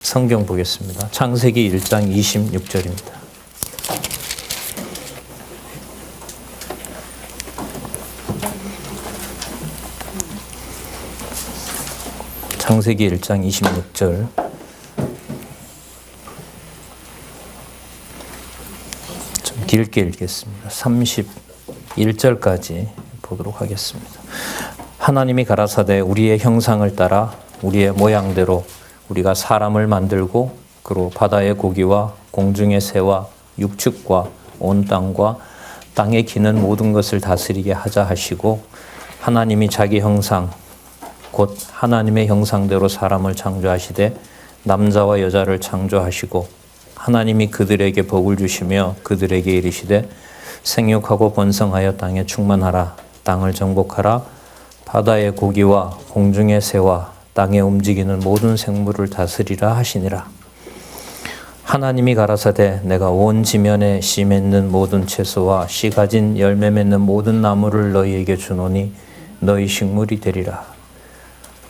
성경 보겠습니다. 창세기 1장 26절입니다. 창세기 1장 26절. 좀 길게 읽겠습니다. 31절까지 보도록 하겠습니다. 하나님이 가라사대 우리의 형상을 따라 우리의 모양대로 우리가 사람을 만들고 그로 바다의 고기와 공중의 새와 육축과 온 땅과 땅에 기는 모든 것을 다스리게 하자 하시고, 하나님이 자기 형상 곧 하나님의 형상대로 사람을 창조하시되 남자와 여자를 창조하시고, 하나님이 그들에게 복을 주시며 그들에게 이르시되 생육하고 번성하여 땅에 충만하라. 땅을 정복하라. 바다의 고기와 공중의 새와 땅에 움직이는 모든 생물을 다스리라 하시니라. 하나님이 가라사대 내가 온 지면에 씨 맺는 모든 채소와 씨 가진 열매 맺는 모든 나무를 너희에게 주노니 너희 식물이 되리라.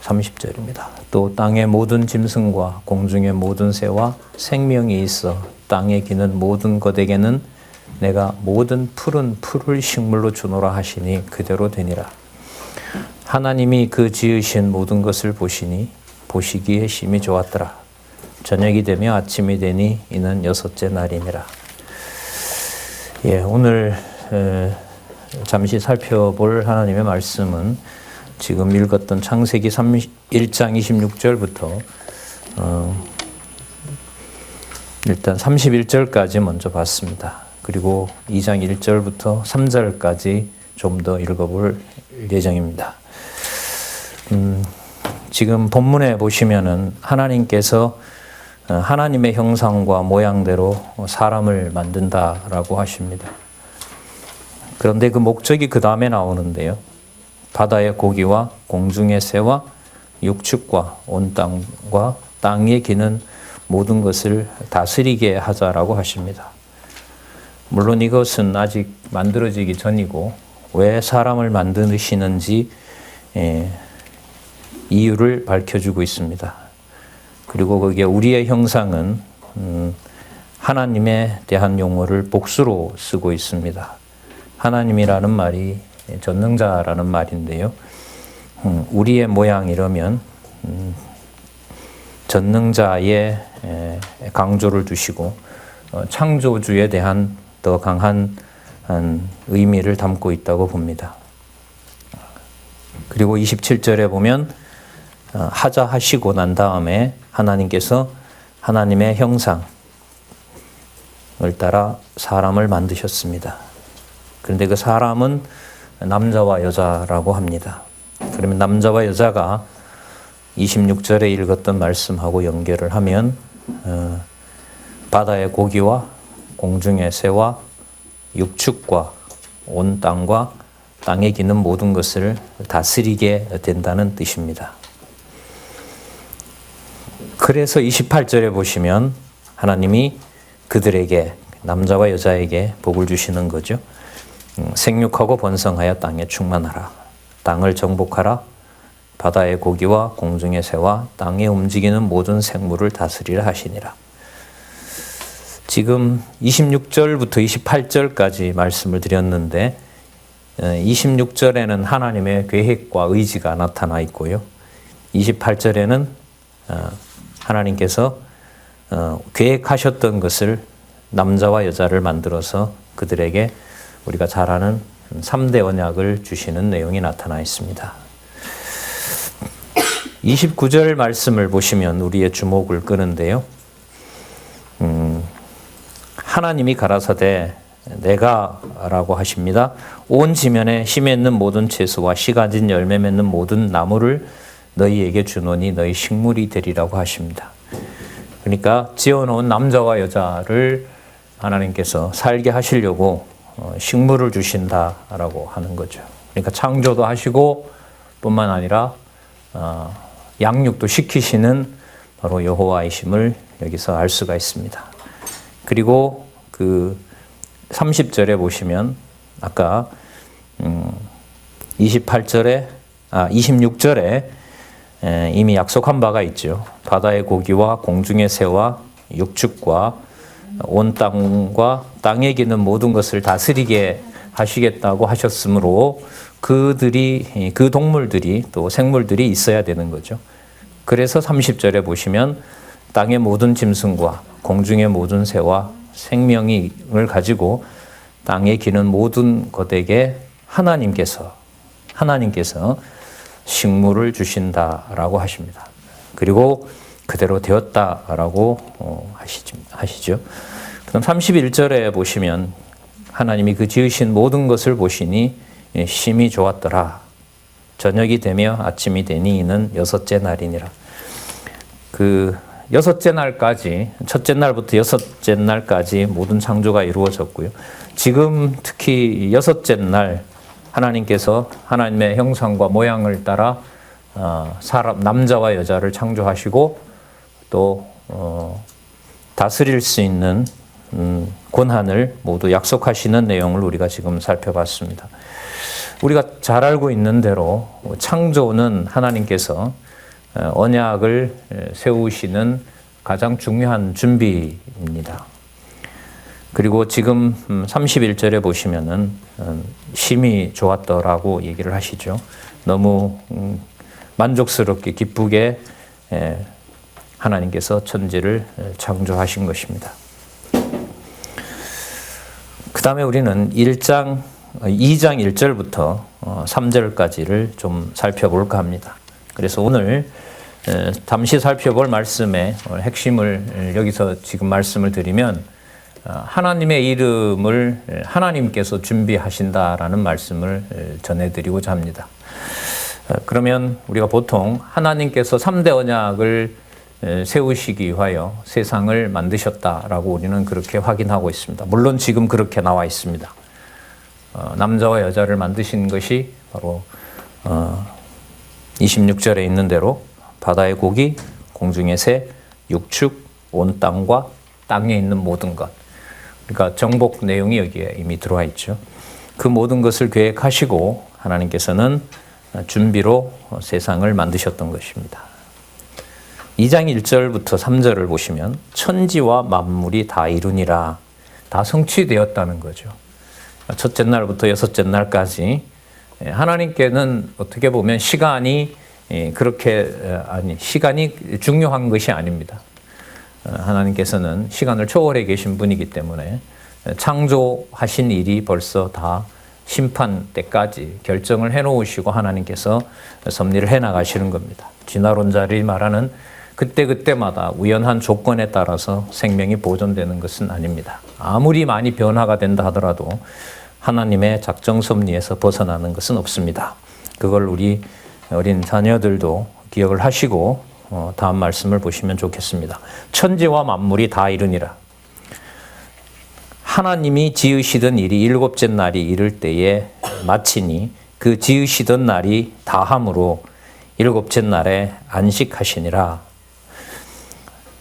30절입니다. 또 땅의 모든 짐승과 공중의 모든 새와 생명이 있어 땅에 기는 모든 것에게는 내가 모든 푸른 풀을 식물로 주노라 하시니 그대로 되니라. 하나님이 그 지으신 모든 것을 보시니 보시기에 심히 좋았더라. 저녁이 되며 아침이 되니 이는 여섯째 날이니라. 오늘 잠시 살펴볼 하나님의 말씀은 지금 읽었던 창세기 1장 26절부터 일단 31절까지 먼저 봤습니다. 그리고 2장 1절부터 3절까지 좀 더 읽어볼 예정입니다. 지금 본문에 보시면은 하나님께서 하나님의 형상과 모양대로 사람을 만든다라고 하십니다. 그런데 그 목적이 그 다음에 나오는데요. 바다의 고기와 공중의 새와 육축과 온 땅과 땅에 기는 모든 것을 다스리게 하자라고 하십니다. 물론 이것은 아직 만들어지기 전이고 왜 사람을 만드시는지 이유를 밝혀주고 있습니다. 그리고 거기에 우리의 형상은 하나님에 대한 용어를 복수로 쓰고 있습니다. 하나님이라는 말이 전능자라는 말인데요. 우리의 모양 이러면 전능자의 강조를 두시고 창조주에 대한 더 강한 의미를 담고 있다고 봅니다. 그리고 27절에 보면 하자 하시고 난 다음에 하나님께서 하나님의 형상을 따라 사람을 만드셨습니다. 그런데 그 사람은 남자와 여자라고 합니다. 그러면 남자와 여자가 26절에 읽었던 말씀하고 연결을 하면 바다의 고기와 공중의 새와 육축과 온 땅과 땅에 기는 모든 것을 다스리게 된다는 뜻입니다. 그래서 28절에 보시면 하나님이 그들에게 남자와 여자에게 복을 주시는 거죠. 생육하고 번성하여 땅에 충만하라. 땅을 정복하라. 바다의 고기와 공중의 새와 땅에 움직이는 모든 생물을 다스리라 하시니라. 지금 26절부터 28절까지 말씀을 드렸는데 26절에는 하나님의 계획과 의지가 나타나 있고요. 28절에는 하나님께서 계획하셨던 것을 남자와 여자를 만들어서 그들에게 우리가 잘 아는 3대 언약을 주시는 내용이 나타나 있습니다. 29절 말씀을 보시면 우리의 주목을 끄는데요. 하나님이 가라사대 내가 라고 하십니다. 온 지면에 씨 맺는 모든 채소와 씨 가진 열매 맺는 모든 나무를 너희에게 주노니 너희 식물이 되리라고 하십니다. 그러니까 지어놓은 남자와 여자를 하나님께서 살게 하시려고 식물을 주신다라고 하는 거죠. 그러니까 창조도 하시고 뿐만 아니라 양육도 시키시는 바로 여호와이심을 여기서 알 수가 있습니다. 그리고 그 30절에 보시면 아까 26절에 이미 약속한 바가 있죠. 바다의 고기와 공중의 새와 육축과 온 땅과 땅에 기는 모든 것을 다스리게 하시겠다고 하셨으므로 그 동물들이 또 생물들이 있어야 되는 거죠. 그래서 30절에 보시면 땅의 모든 짐승과 공중의 모든 새와 생명을 가지고 땅에 기는 모든 것에게 하나님께서 식물을 주신다라고 하십니다. 그리고 그대로 되었다라고 하시죠. 그럼 31절에 보시면 하나님이 그 지으신 모든 것을 보시니 심히 좋았더라. 저녁이 되며 아침이 되니 이는 여섯째 날이니라. 그 여섯째 날까지, 첫째 날부터 여섯째 날까지 모든 창조가 이루어졌고요. 지금 특히 여섯째 날 하나님께서 하나님의 형상과 모양을 따라 남자와 여자를 창조하시고 또 다스릴 수 있는 권한을 모두 약속하시는 내용을 우리가 지금 살펴봤습니다. 우리가 잘 알고 있는 대로 창조는 하나님께서 언약을 세우시는 가장 중요한 준비입니다. 그리고 지금 31절에 보시면은 심히 좋았더라고 얘기를 하시죠. 너무 만족스럽게 기쁘게 하나님께서 천지를 창조하신 것입니다. 그 다음에 우리는 2장 1절부터 3절까지를 좀 살펴볼까 합니다. 그래서 오늘 잠시 살펴볼 말씀의 핵심을 여기서 지금 말씀을 드리면 하나님의 이름을 하나님께서 준비하신다라는 말씀을 전해드리고자 합니다. 그러면 우리가 보통 하나님께서 3대 언약을 세우시기 위하여 세상을 만드셨다라고 우리는 그렇게 확인하고 있습니다. 물론 지금 그렇게 나와 있습니다. 남자와 여자를 만드신 것이 바로 26절에 있는 대로 바다의 고기, 공중의 새, 육축, 온 땅과 땅에 있는 모든 것. 그러니까 정복 내용이 여기에 이미 들어와 있죠. 그 모든 것을 계획하시고 하나님께서는 준비로 세상을 만드셨던 것입니다. 2장 1절부터 3절을 보시면 천지와 만물이 다 이루니라, 다 성취되었다는 거죠. 첫째 날부터 여섯째 날까지 하나님께는 어떻게 보면 시간이 중요한 것이 아닙니다. 하나님께서는 시간을 초월해 계신 분이기 때문에 창조하신 일이 벌써 다 심판 때까지 결정을 해놓으시고 하나님께서 섭리를 해나가시는 겁니다. 진화론자들이 말하는 그때그때마다 우연한 조건에 따라서 생명이 보존되는 것은 아닙니다. 아무리 많이 변화가 된다 하더라도 하나님의 작정 섭리에서 벗어나는 것은 없습니다. 그걸 우리 어린 자녀들도 기억을 하시고 다음 말씀을 보시면 좋겠습니다. 천지와 만물이 다 이루니라. 하나님이 지으시던 일이 일곱째 날이 이를 때에 마치니 그 지으시던 날이 다함으로 일곱째 날에 안식하시니라.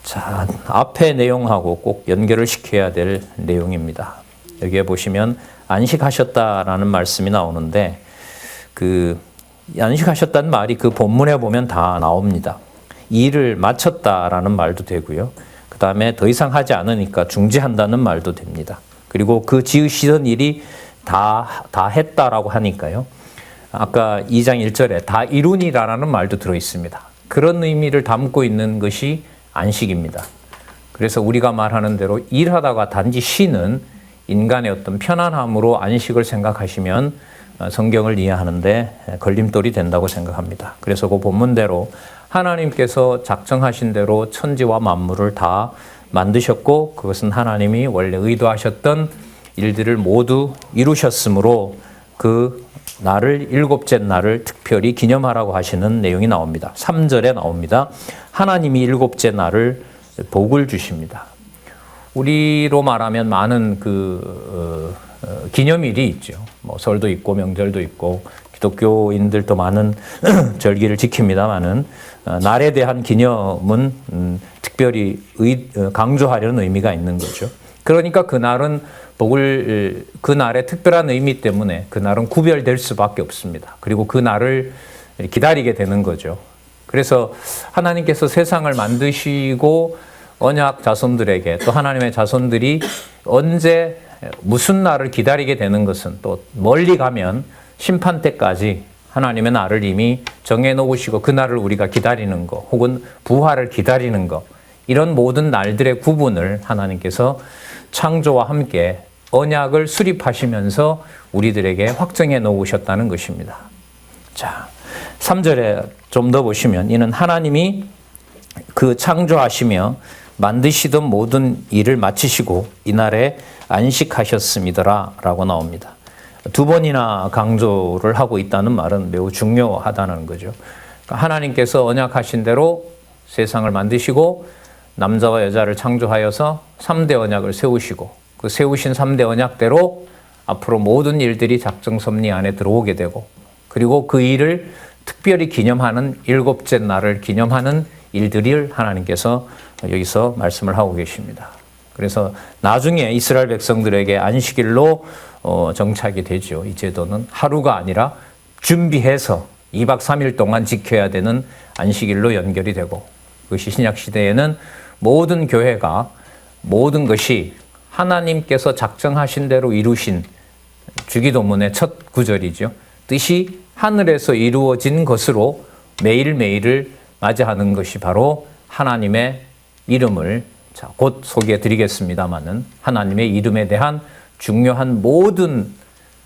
자, 앞의 내용하고 꼭 연결을 시켜야 될 내용입니다. 여기에 보시면 안식하셨다라는 말씀이 나오는데 그 안식하셨다는 말이 그 본문에 보면 다 나옵니다. 일을 마쳤다라는 말도 되고요. 그 다음에 더 이상 하지 않으니까 중지한다는 말도 됩니다. 그리고 그 지으시던 일이 다 했다라고 하니까요. 아까 2장 1절에 다 이루니라라는 말도 들어 있습니다. 그런 의미를 담고 있는 것이 안식입니다. 그래서 우리가 말하는 대로 일하다가 단지 쉬는 인간의 어떤 편안함으로 안식을 생각하시면 성경을 이해하는데 걸림돌이 된다고 생각합니다. 그래서 그 본문대로 하나님께서 작정하신 대로 천지와 만물을 다 만드셨고 그것은 하나님이 원래 의도하셨던 일들을 모두 이루셨으므로 그 날을 일곱째 날을 특별히 기념하라고 하시는 내용이 나옵니다. 3절에 나옵니다. 하나님이 일곱째 날을 복을 주십니다. 우리로 말하면 많은 기념일이 있죠. 뭐 설도 있고 명절도 있고 기독교인들도 많은 절기를 지킵니다만은 날에 대한 기념은 특별히 강조하려는 의미가 있는 거죠. 그러니까 그날은 그 날의 특별한 의미 때문에 그날은 구별될 수밖에 없습니다. 그리고 그 날을 기다리게 되는 거죠. 그래서 하나님께서 세상을 만드시고 언약 자손들에게 또 하나님의 자손들이 언제 무슨 날을 기다리게 되는 것은 또 멀리 가면 심판 때까지 하나님의 날을 이미 정해놓으시고 그 날을 우리가 기다리는 것 혹은 부활을 기다리는 것 이런 모든 날들의 구분을 하나님께서 창조와 함께 언약을 수립하시면서 우리들에게 확정해 놓으셨다는 것입니다. 자, 3절에 좀 더 보시면 이는 하나님이 그 창조하시며 만드시던 모든 일을 마치시고 이날에 안식하셨음이더라 라고 나옵니다. 두 번이나 강조를 하고 있다는 말은 매우 중요하다는 거죠. 그러니까 하나님께서 언약하신 대로 세상을 만드시고 남자와 여자를 창조하여서 3대 언약을 세우시고 그 세우신 3대 언약대로 앞으로 모든 일들이 작정섭리 안에 들어오게 되고 그리고 그 일을 특별히 기념하는 일곱째 날을 기념하는 일들을 하나님께서 여기서 말씀을 하고 계십니다. 그래서 나중에 이스라엘 백성들에게 안식일로 정착이 되죠. 이 제도는 하루가 아니라 준비해서 2박 3일 동안 지켜야 되는 안식일로 연결이 되고 그것이 신약시대에는 모든 교회가 모든 것이 하나님께서 작정하신 대로 이루신 주기도문의 첫 구절이죠. 뜻이 하늘에서 이루어진 것으로 매일매일을 맞이하는 것이 바로 하나님의 이름을 곧 소개해 드리겠습니다마는 하나님의 이름에 대한 중요한 모든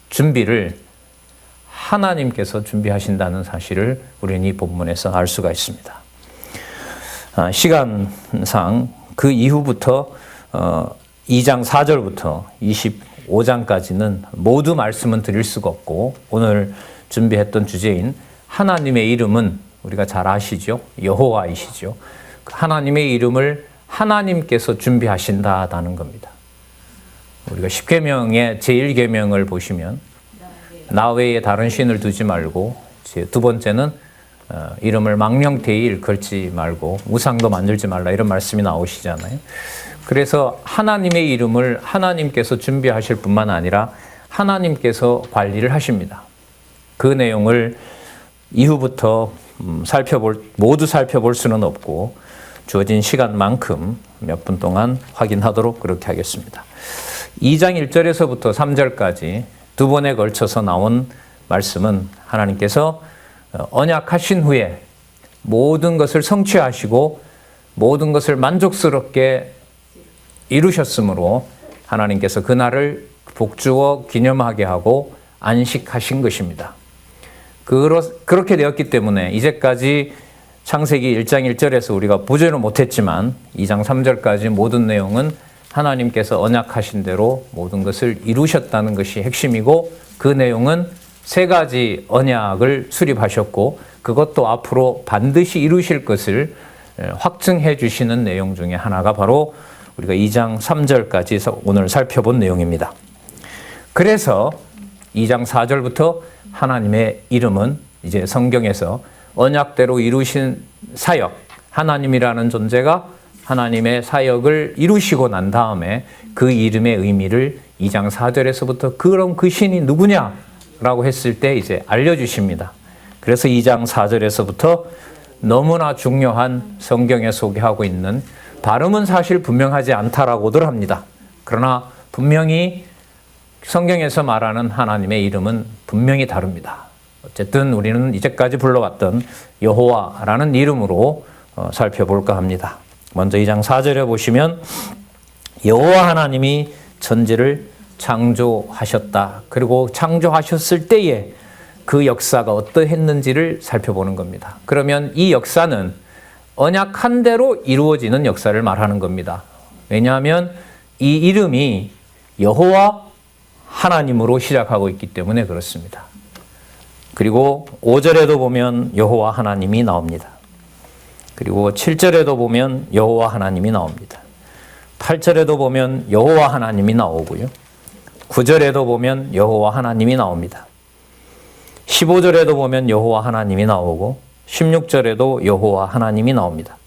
준비를 하나님께서 준비하신다는 사실을 우리는 이 본문에서 알 수가 있습니다. 시간상 그 이후부터 2장 4절부터 25장까지는 모두 말씀은 드릴 수가 없고 오늘 준비했던 주제인 하나님의 이름은 우리가 잘 아시죠? 여호와이시죠. 하나님의 이름을 하나님께서 준비하신다는 겁니다. 우리가 십계명의 제1계명을 보시면 나 외에 다른 신을 두지 말고 두 번째는 이름을 망령되이 일컬지 말고 우상도 만들지 말라 이런 말씀이 나오시잖아요. 그래서 하나님의 이름을 하나님께서 준비하실 뿐만 아니라 하나님께서 관리를 하십니다. 그 내용을 이후부터 모두 살펴볼 수는 없고 주어진 시간만큼 몇 분 동안 확인하도록 그렇게 하겠습니다. 2장 1절에서부터 3절까지 두 번에 걸쳐서 나온 말씀은 하나님께서 언약하신 후에 모든 것을 성취하시고 모든 것을 만족스럽게 이루셨으므로 하나님께서 그날을 복주어 기념하게 하고 안식하신 것입니다. 그렇게 되었기 때문에 이제까지 창세기 1장 1절에서 우리가 보지는 못했지만 2장 3절까지 모든 내용은 하나님께서 언약하신 대로 모든 것을 이루셨다는 것이 핵심이고 그 내용은 세 가지 언약을 수립하셨고 그것도 앞으로 반드시 이루실 것을 확증해 주시는 내용 중에 하나가 바로 우리가 2장 3절까지 오늘 살펴본 내용입니다. 그래서 2장 4절부터 하나님의 이름은 이제 성경에서 언약대로 이루신 사역, 하나님이라는 존재가 하나님의 사역을 이루시고 난 다음에 그 이름의 의미를 2장 4절에서부터 그럼 그 신이 누구냐라고 했을 때 이제 알려주십니다. 그래서 2장 4절에서부터 너무나 중요한 성경에 소개하고 있는 발음은 사실 분명하지 않다라고들 합니다. 그러나 분명히 성경에서 말하는 하나님의 이름은 분명히 다릅니다. 어쨌든 우리는 이제까지 불러왔던 여호와라는 이름으로 살펴볼까 합니다. 먼저 2장 4절에 보시면 여호와 하나님이 천지를 창조하셨다. 그리고 창조하셨을 때에 그 역사가 어떠했는지를 살펴보는 겁니다. 그러면 이 역사는 언약한 대로 이루어지는 역사를 말하는 겁니다. 왜냐하면 이 이름이 여호와 하나님으로 시작하고 있기 때문에 그렇습니다. 그리고 5절에도 보면 여호와 하나님이 나옵니다. 그리고 7절에도 보면 여호와 하나님이 나옵니다. 8절에도 보면 여호와 하나님이 나오고요. 9절에도 보면 여호와 하나님이 나옵니다. 15절에도 보면 여호와 하나님이 나오고 16절에도 여호와 하나님이 나옵니다.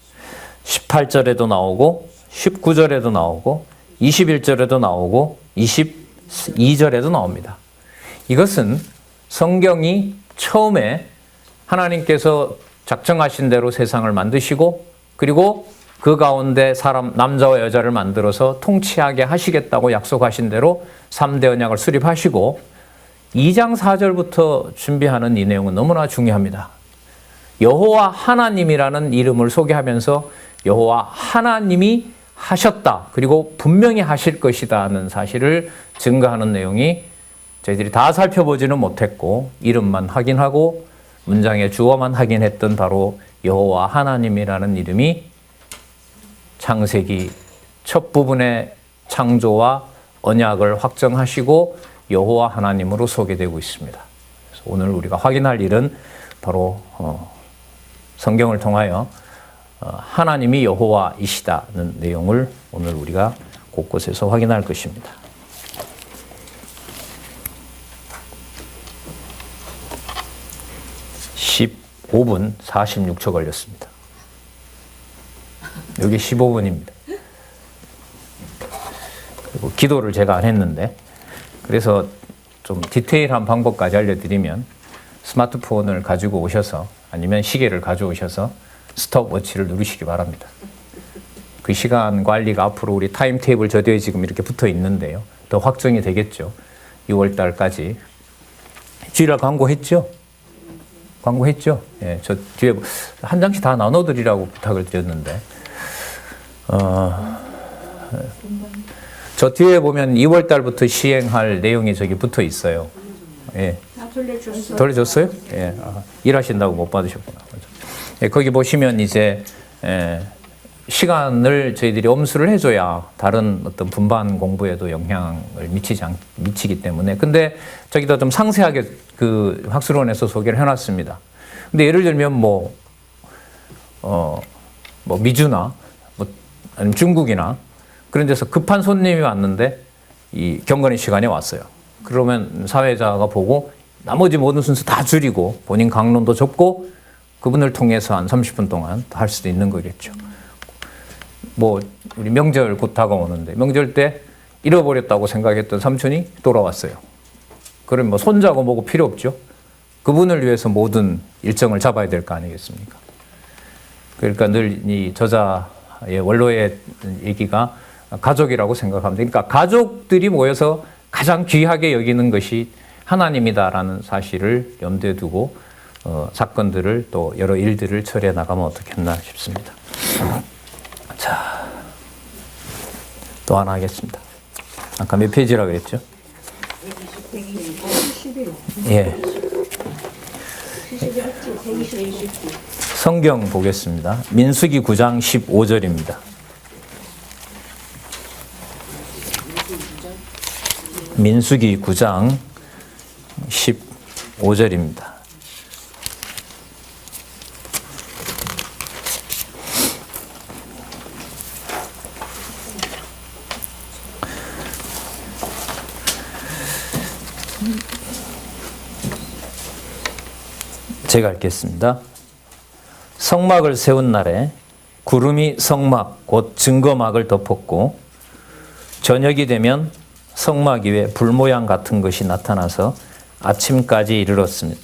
18절에도 나오고 19절에도 나오고 21절에도 나오고 22절에도 나옵니다. 이것은 성경이 처음에 하나님께서 작정하신 대로 세상을 만드시고 그리고 그 가운데 사람 남자와 여자를 만들어서 통치하게 하시겠다고 약속하신 대로 3대 언약을 수립하시고 2장 4절부터 준비하는 이 내용은 너무나 중요합니다. 여호와 하나님이라는 이름을 소개하면서 여호와 하나님이 하셨다. 그리고 분명히 하실 것이다는 사실을 증거하는 내용이 저희들이 다 살펴보지는 못했고 이름만 확인하고 문장의 주어만 확인했던 바로 여호와 하나님이라는 이름이 창세기 첫 부분의 창조와 언약을 확정하시고 여호와 하나님으로 소개되고 있습니다. 그래서 오늘 우리가 확인할 일은 바로 성경을 통하여 하나님이 여호와이시다는 내용을 오늘 우리가 곳곳에서 확인할 것입니다. 15분 46초 걸렸습니다. 여기 15분입니다. 그리고 기도를 제가 안 했는데 그래서 좀 디테일한 방법까지 알려드리면 스마트폰을 가지고 오셔서 아니면 시계를 가져오셔서 스톱워치를 누르시기 바랍니다. 그 시간 관리가 앞으로 우리 타임테이블 저 뒤에 지금 이렇게 붙어 있는데요. 더 확정이 되겠죠. 6월 달까지. 주일날 광고했죠? 광고했죠? 예, 저 뒤에 한 장씩 다 나눠드리라고 부탁을 드렸는데 저 뒤에 보면 2월 달부터 시행할 내용이 저기 붙어 있어요. 예. 돌려줬어요? 예. 일하신다고 못 받으셨구나. 예, 거기 보시면 이제 시간을 저희들이 엄수를 해줘야 다른 어떤 분반 공부에도 영향을 미치기 때문에. 근데 저기다 좀 상세하게 그 학술원에서 소개를 해놨습니다. 근데 예를 들면 뭐 미주나 아니면 중국이나 그런 데서 급한 손님이 왔는데 이 경건의 시간에 왔어요. 그러면 사회자가 보고 나머지 모든 순서 다 줄이고 본인 강론도 접고 그분을 통해서 한 30분 동안 할 수도 있는 거겠죠. 뭐 우리 명절 곧 다가오는데 명절 때 잃어버렸다고 생각했던 삼촌이 돌아왔어요. 그럼 뭐 손자고 뭐고 필요 없죠. 그분을 위해서 모든 일정을 잡아야 될 거 아니겠습니까? 그러니까 늘 이 저자의 원로의 얘기가 가족이라고 생각합니다. 그러니까 가족들이 모여서 가장 귀하게 여기는 것이 하나님이다라는 사실을 염두에 두고 사건들을 또 여러 일들을 처리해 나가면 어떻겠나 싶습니다. 자, 또 하나 하겠습니다. 아까 몇 페이지라고 그랬죠? 예. 성경 보겠습니다. 민수기 9장 15절입니다. 민수기 9장 15절입니다. 제가 읽겠습니다. 성막을 세운 날에 구름이 성막 곧 증거막을 덮었고 저녁이 되면 성막 위에 불 모양 같은 것이 나타나서 아침까지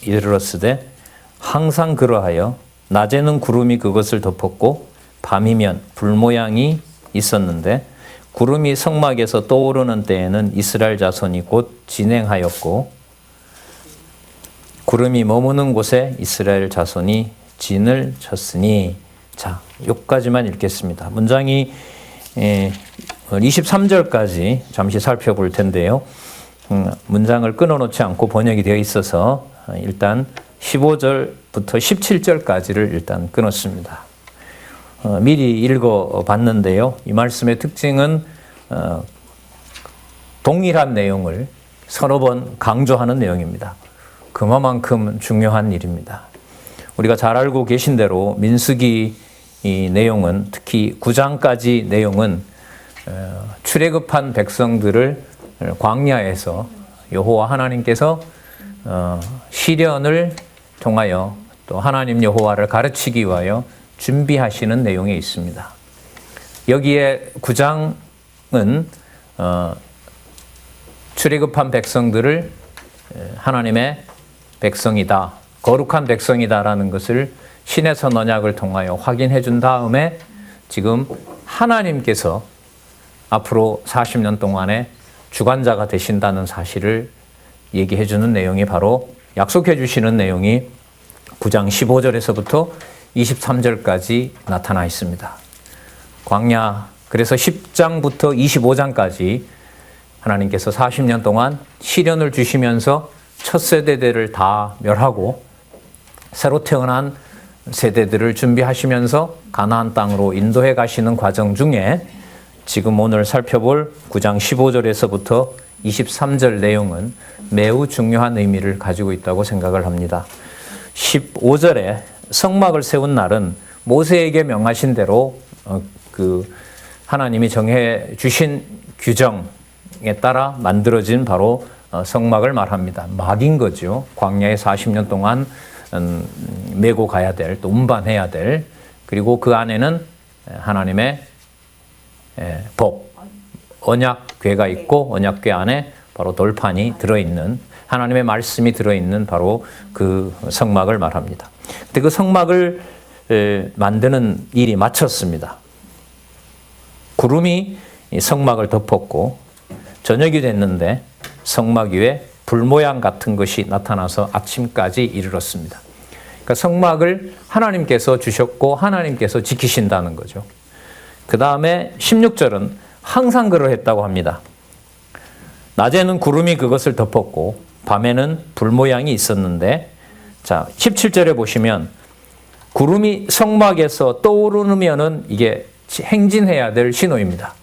이르렀으되 항상 그러하여 낮에는 구름이 그것을 덮었고 밤이면 불 모양이 있었는데 구름이 성막에서 떠오르는 때에는 이스라엘 자손이 곧 진행하였고 구름이 머무는 곳에 이스라엘 자손이 진을 쳤으니. 자, 여기까지만 읽겠습니다. 문장이 23절까지 잠시 살펴볼 텐데요. 문장을 끊어놓지 않고 번역이 되어 있어서 일단 15절부터 17절까지를 일단 끊었습니다. 미리 읽어봤는데요. 이 말씀의 특징은 동일한 내용을 서너 번 강조하는 내용입니다. 그만큼 중요한 일입니다. 우리가 잘 알고 계신 대로 민수기 이 내용은 특히 9장까지 내용은 출애굽한 백성들을 광야에서 여호와 하나님께서 시련을 통하여 또 하나님 여호와를 가르치기 위하여 준비하시는 내용에 있습니다. 여기에 9장은 출애굽한 백성들을 하나님의 백성이다, 거룩한 백성이다라는 것을 신의 선 언약을 통하여 확인해 준 다음에 지금 하나님께서 앞으로 40년 동안에 주관자가 되신다는 사실을 얘기해 주는 내용이 바로 약속해 주시는 내용이 9장 15절에서부터 23절까지 나타나 있습니다. 광야, 그래서 10장부터 25장까지 하나님께서 40년 동안 시련을 주시면서 첫 세대들을 다 멸하고 새로 태어난 세대들을 준비하시면서 가나안 땅으로 인도해 가시는 과정 중에 지금 오늘 살펴볼 9장 15절에서부터 23절 내용은 매우 중요한 의미를 가지고 있다고 생각을 합니다. 15절에 성막을 세운 날은 모세에게 명하신 대로 하나님이 정해 주신 규정에 따라 만들어진 바로 성막을 말합니다. 막인 거죠. 광야에 40년 동안 메고 가야 될, 또 운반해야 될, 그리고 그 안에는 하나님의 법, 언약궤가 있고 언약궤 안에 바로 돌판이 들어있는, 하나님의 말씀이 들어있는 바로 그 성막을 말합니다. 근데 그 성막을 만드는 일이 마쳤습니다. 구름이 성막을 덮었고 저녁이 됐는데 성막 위에 불 모양 같은 것이 나타나서 아침까지 이르렀습니다. 그러니까 성막을 하나님께서 주셨고 하나님께서 지키신다는 거죠. 그 다음에 16절은 항상 그러했다고 합니다. 낮에는 구름이 그것을 덮었고 밤에는 불 모양이 있었는데, 자 17절에 보시면 구름이 성막에서 떠오르면은 이게 행진해야 될 신호입니다.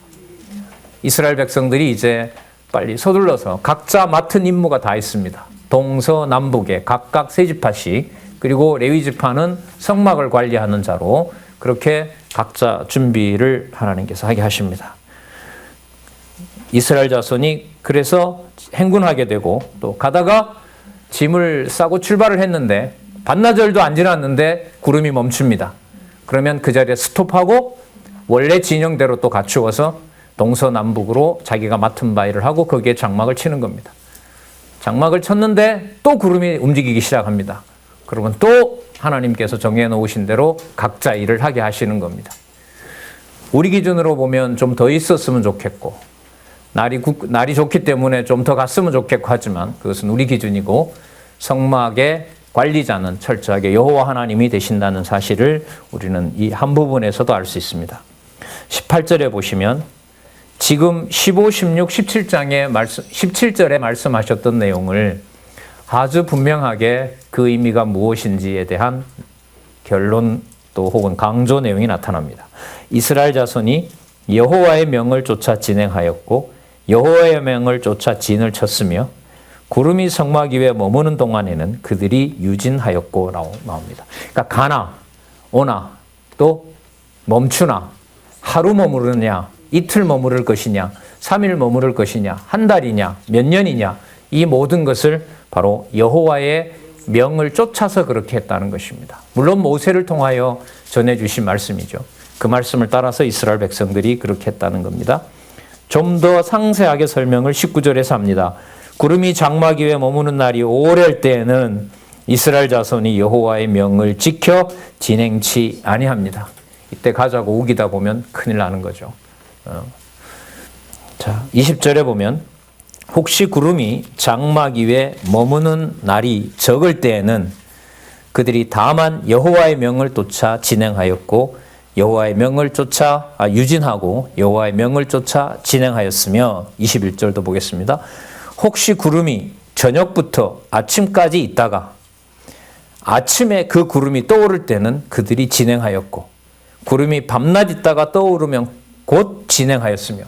이스라엘 백성들이 이제 빨리 서둘러서 각자 맡은 임무가 다 있습니다. 동서남북에 각각 세 지파씩, 그리고 레위 지파는 성막을 관리하는 자로 그렇게 각자 준비를 하나님께서 하게 하십니다. 이스라엘 자손이 그래서 행군하게 되고 또 가다가 짐을 싸고 출발을 했는데 반나절도 안 지났는데 구름이 멈춥니다. 그러면 그 자리에 스톱하고 원래 진영대로 또 갖추어서 동서남북으로 자기가 맡은 바 일을 하고 거기에 장막을 치는 겁니다. 장막을 쳤는데 또 구름이 움직이기 시작합니다. 그러면 또 하나님께서 정해 놓으신 대로 각자 일을 하게 하시는 겁니다. 우리 기준으로 보면 좀 더 있었으면 좋겠고 날이 좋기 때문에 좀 더 갔으면 좋겠고 하지만 그것은 우리 기준이고 성막의 관리자는 철저하게 여호와 하나님이 되신다는 사실을 우리는 이 한 부분에서도 알 수 있습니다. 18절에 보시면 지금 15, 16, 17절에 말씀하셨던 내용을 아주 분명하게 그 의미가 무엇인지에 대한 결론 또 혹은 강조 내용이 나타납니다. 이스라엘 자손이 여호와의 명을 쫓아 진행하였고 여호와의 명을 쫓아 진을 쳤으며 구름이 성막 위에 머무는 동안에는 그들이 유진하였고 나옵니다. 그러니까 가나 오나 또 멈추나 하루 머무르냐 이틀 머무를 것이냐 3일 머무를 것이냐 한 달이냐 몇 년이냐 이 모든 것을 바로 여호와의 명을 쫓아서 그렇게 했다는 것입니다. 물론 모세를 통하여 전해주신 말씀이죠. 그 말씀을 따라서 이스라엘 백성들이 그렇게 했다는 겁니다. 좀 더 상세하게 설명을 19절에서 합니다. 구름이 장막 위에 머무는 날이 오래일 때에는 이스라엘 자손이 여호와의 명을 지켜 진행치 아니합니다. 이때 가자고 우기다 보면 큰일 나는 거죠. 자, 20절에 보면 혹시 구름이 장막 위에 머무는 날이 적을 때에는 그들이 다만 여호와의 명을 쫓아 진행하였고 여호와의 명을 쫓아 유진하고 여호와의 명을 쫓아 진행하였으며 21절도 보겠습니다. 혹시 구름이 저녁부터 아침까지 있다가 아침에 그 구름이 떠오를 때는 그들이 진행하였고 구름이 밤낮 있다가 떠오르면 곧 진행하였으며,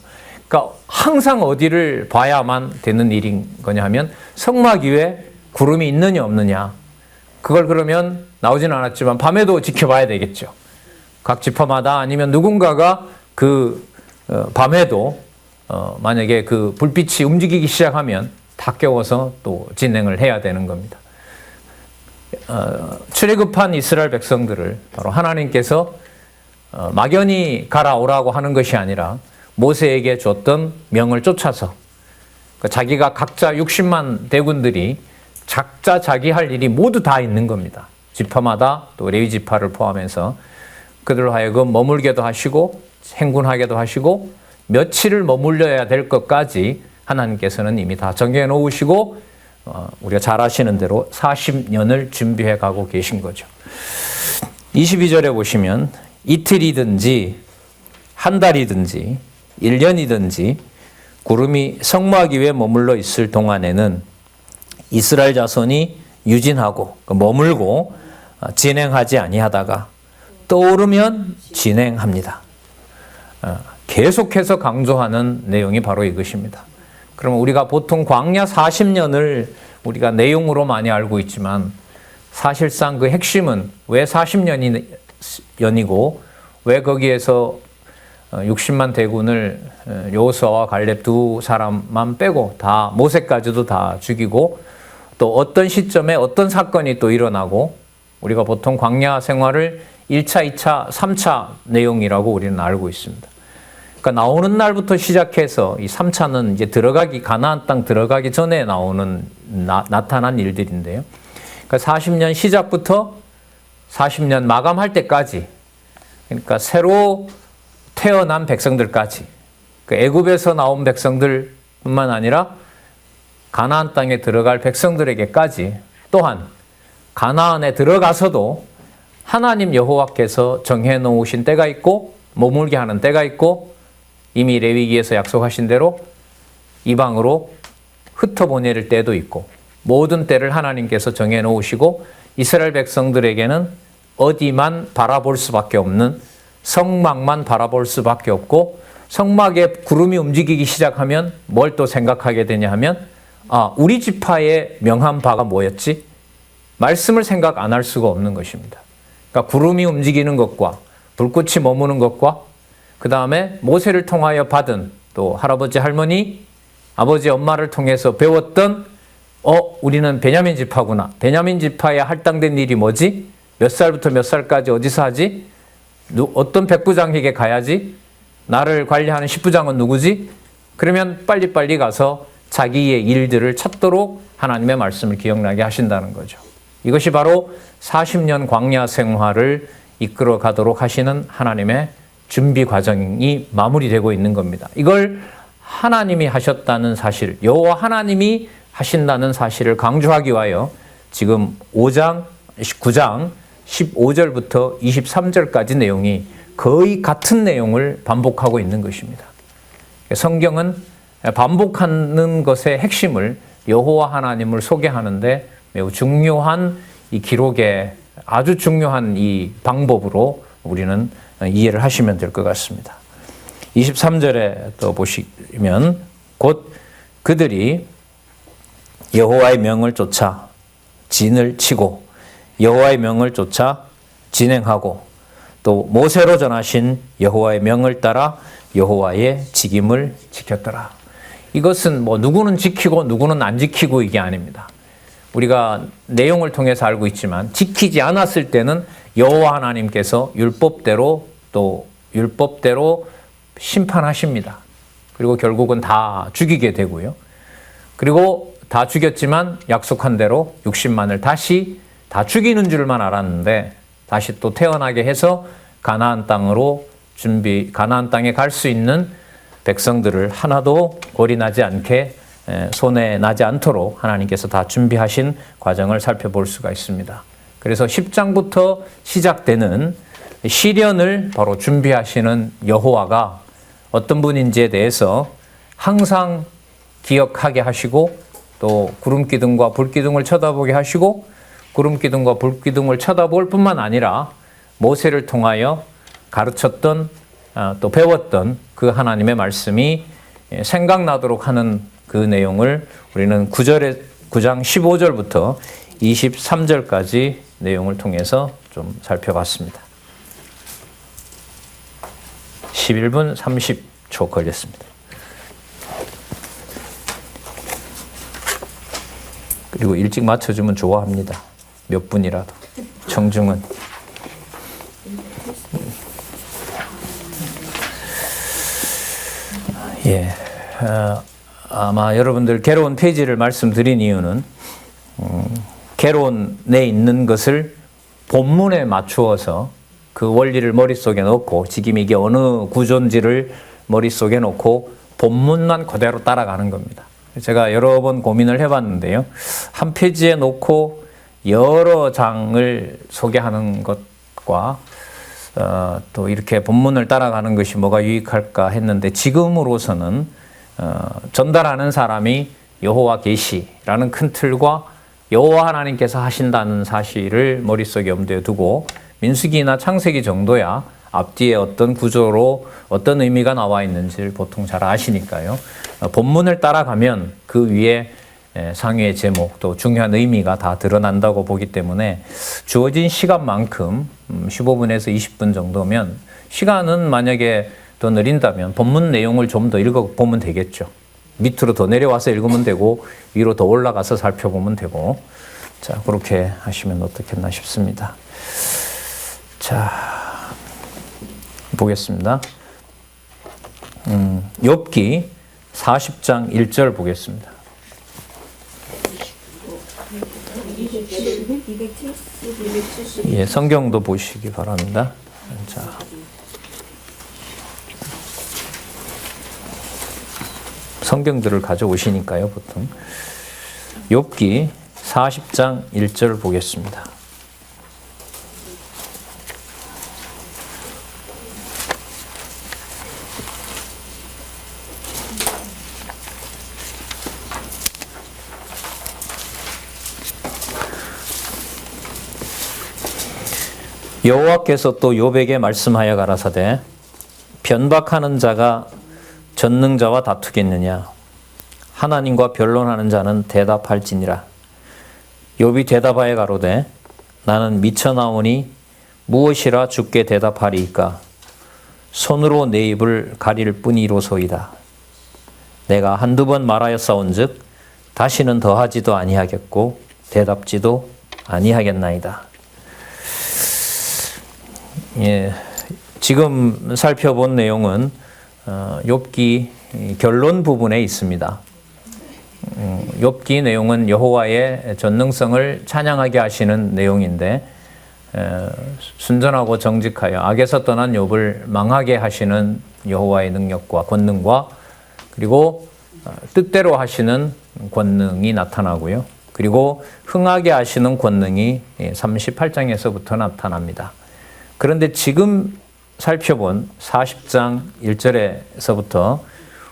그러니까 항상 어디를 봐야만 되는 일인 거냐 하면 성막 위에 구름이 있느냐 없느냐, 그걸 그러면 나오지는 않았지만 밤에도 지켜봐야 되겠죠. 각 지파마다 아니면 누군가가 그 밤에도 만약에 그 불빛이 움직이기 시작하면 다 깨워서 또 진행을 해야 되는 겁니다. 출애굽한 이스라엘 백성들을 바로 하나님께서 막연히 가라 오라고 하는 것이 아니라 모세에게 줬던 명을 쫓아서 자기가 각자 60만 대군들이 각자 자기 할 일이 모두 다 있는 겁니다. 지파마다 또 레위 지파를 포함해서 그들로 하여금 머물게도 하시고 행군하게도 하시고 며칠을 머물러야 될 것까지 하나님께서는 이미 다 정해 놓으시고 우리가 잘 아시는 대로 40년을 준비해 가고 계신 거죠. 22절에 보시면 이틀이든지 한 달이든지 1년이든지 구름이 성막이 위에 머물러 있을 동안에는 이스라엘 자손이 유진하고 머물고 진행하지 아니하다가 떠오르면 진행합니다. 계속해서 강조하는 내용이 바로 이것입니다. 그러면 우리가 보통 광야 40년을 우리가 내용으로 많이 알고 있지만 사실상 그 핵심은 왜 40년이고 왜 거기에서 60만 대군을 여호수아와 갈렙 두 사람만 빼고 다 모세까지도 다 죽이고 또 어떤 시점에 어떤 사건이 또 일어나고 우리가 보통 광야 생활을 1차, 2차, 3차 내용이라고 우리는 알고 있습니다. 그러니까 나오는 날부터 시작해서 이 3차는 이제 가나안 땅 들어가기 전에 나타난 일들인데요. 그러니까 40년 시작부터 40년 마감할 때까지, 그러니까 새로 태어난 백성들까지, 그러니까 애굽에서 나온 백성들뿐만 아니라 가나안 땅에 들어갈 백성들에게까지, 또한 가나안에 들어가서도 하나님 여호와께서 정해 놓으신 때가 있고 머물게 하는 때가 있고 이미 레위기에서 약속하신 대로 이방으로 흩어보낼 때도 있고 모든 때를 하나님께서 정해 놓으시고 이스라엘 백성들에게는 어디만 바라볼 수밖에 없는 성막만 바라볼 수밖에 없고 성막에 구름이 움직이기 시작하면 뭘 또 생각하게 되냐 하면 우리 지파에 명한 바가 뭐였지? 말씀을 생각 안 할 수가 없는 것입니다. 그러니까 구름이 움직이는 것과 불꽃이 머무는 것과 그 다음에 모세를 통하여 받은 또 할아버지 할머니 아버지 엄마를 통해서 배웠던 우리는 베냐민 지파구나. 베냐민 지파에 할당된 일이 뭐지? 몇 살부터 몇 살까지 어디서 하지? 어떤 백부장에게 가야지? 나를 관리하는 십부장은 누구지? 그러면 빨리빨리 가서 자기의 일들을 찾도록 하나님의 말씀을 기억나게 하신다는 거죠. 이것이 바로 40년 광야 생활을 이끌어 가도록 하시는 하나님의 준비 과정이 마무리되고 있는 겁니다. 이걸 하나님이 하셨다는 사실, 여호와 하나님이 하신다는 사실을 강조하기 위하여 지금 5장, 9장 15절부터 23절까지 내용이 거의 같은 내용을 반복하고 있는 것입니다. 성경은 반복하는 것의 핵심을 여호와 하나님을 소개하는데 매우 중요한 이 기록의 아주 중요한 이 방법으로 우리는 이해를 하시면 될 것 같습니다. 23절에 또 보시면 곧 그들이 여호와의 명을 쫓아 진을 치고 여호와의 명을 쫓아 진행하고 또 모세로 전하신 여호와의 명을 따라 여호와의 직임을 지켰더라. 이것은 누구는 지키고 누구는 안 지키고 이게 아닙니다. 우리가 내용을 통해서 알고 있지만 지키지 않았을 때는 여호와 하나님께서 율법대로 심판하십니다. 그리고 결국은 다 죽이게 되고요. 그리고 다 죽였지만 약속한 대로 60만을 다시 다 죽이는 줄만 알았는데 다시 또 태어나게 해서 가나안 땅에 갈 수 있는 백성들을 하나도 골이 않게 손해 나지 않도록 하나님께서 다 준비하신 과정을 살펴볼 수가 있습니다. 그래서 10장부터 시작되는 시련을 바로 준비하시는 여호와가 어떤 분인지에 대해서 항상 기억하게 하시고 또 구름기둥과 불기둥을 쳐다보게 하시고 구름기둥과 불기둥을 쳐다볼 뿐만 아니라 모세를 통하여 가르쳤던 또 배웠던 그 하나님의 말씀이 생각나도록 하는 그 내용을 우리는 9장 15절부터 23절까지 내용을 통해서 좀 살펴봤습니다. 11분 30초 걸렸습니다. 그리고 일찍 맞춰주면 좋아합니다. 몇 분이라도. 청중은. 아마 여러분들 개론 페이지를 말씀드린 이유는 개론에 있는 것을 본문에 맞추어서 그 원리를 머릿속에 넣고 지금 이게 어느 구조인지를 머릿속에 넣고 본문만 그대로 따라가는 겁니다. 제가 여러 번 고민을 해봤는데요. 한 페이지에 놓고 여러 장을 소개하는 것과 또 이렇게 본문을 따라가는 것이 뭐가 유익할까 했는데 지금으로서는 전달하는 사람이 여호와 계시라는 큰 틀과 여호와 하나님께서 하신다는 사실을 머릿속에 염두에 두고 민수기나 창세기 정도야 앞뒤에 어떤 구조로 어떤 의미가 나와 있는지를 보통 잘 아시니까요. 본문을 따라가면 그 위에 상위의 제목 또 중요한 의미가 다 드러난다고 보기 때문에 주어진 시간만큼 15분에서 20분 정도면 시간은 만약에 더 느린다면 본문 내용을 좀 더 읽어보면 되겠죠. 밑으로 더 내려와서 읽으면 되고 위로 더 올라가서 살펴보면 되고 자 그렇게 하시면 어떻겠나 싶습니다. 자 보겠습니다. 욥기 40장 1절 보겠습니다. 예, 성경도 보시기 바랍니다. 자. 성경들을 가져오시니까요, 보통. 욥기 40장 1절 보겠습니다. 여호와께서 또 욥에게 말씀하여 가라사대 변박하는 자가 전능자와 다투겠느냐 하나님과 변론하는 자는 대답할지니라. 욥이 대답하여 가로되 나는 미쳐나오니 무엇이라 주께 대답하리이까 손으로 내 입을 가릴 뿐이로소이다. 내가 한두 번 말하였사온즉 다시는 더하지도 아니하겠고 대답지도 아니하겠나이다. 예, 지금 살펴본 내용은 욥기 결론 부분에 있습니다. 욥기 내용은 여호와의 전능성을 찬양하게 하시는 내용인데 순전하고 정직하여 악에서 떠난 욥을 망하게 하시는 여호와의 능력과 권능과 그리고 뜻대로 하시는 권능이 나타나고요. 그리고 흥하게 하시는 권능이 38장에서부터 나타납니다. 그런데 지금 살펴본 40장 1절에서부터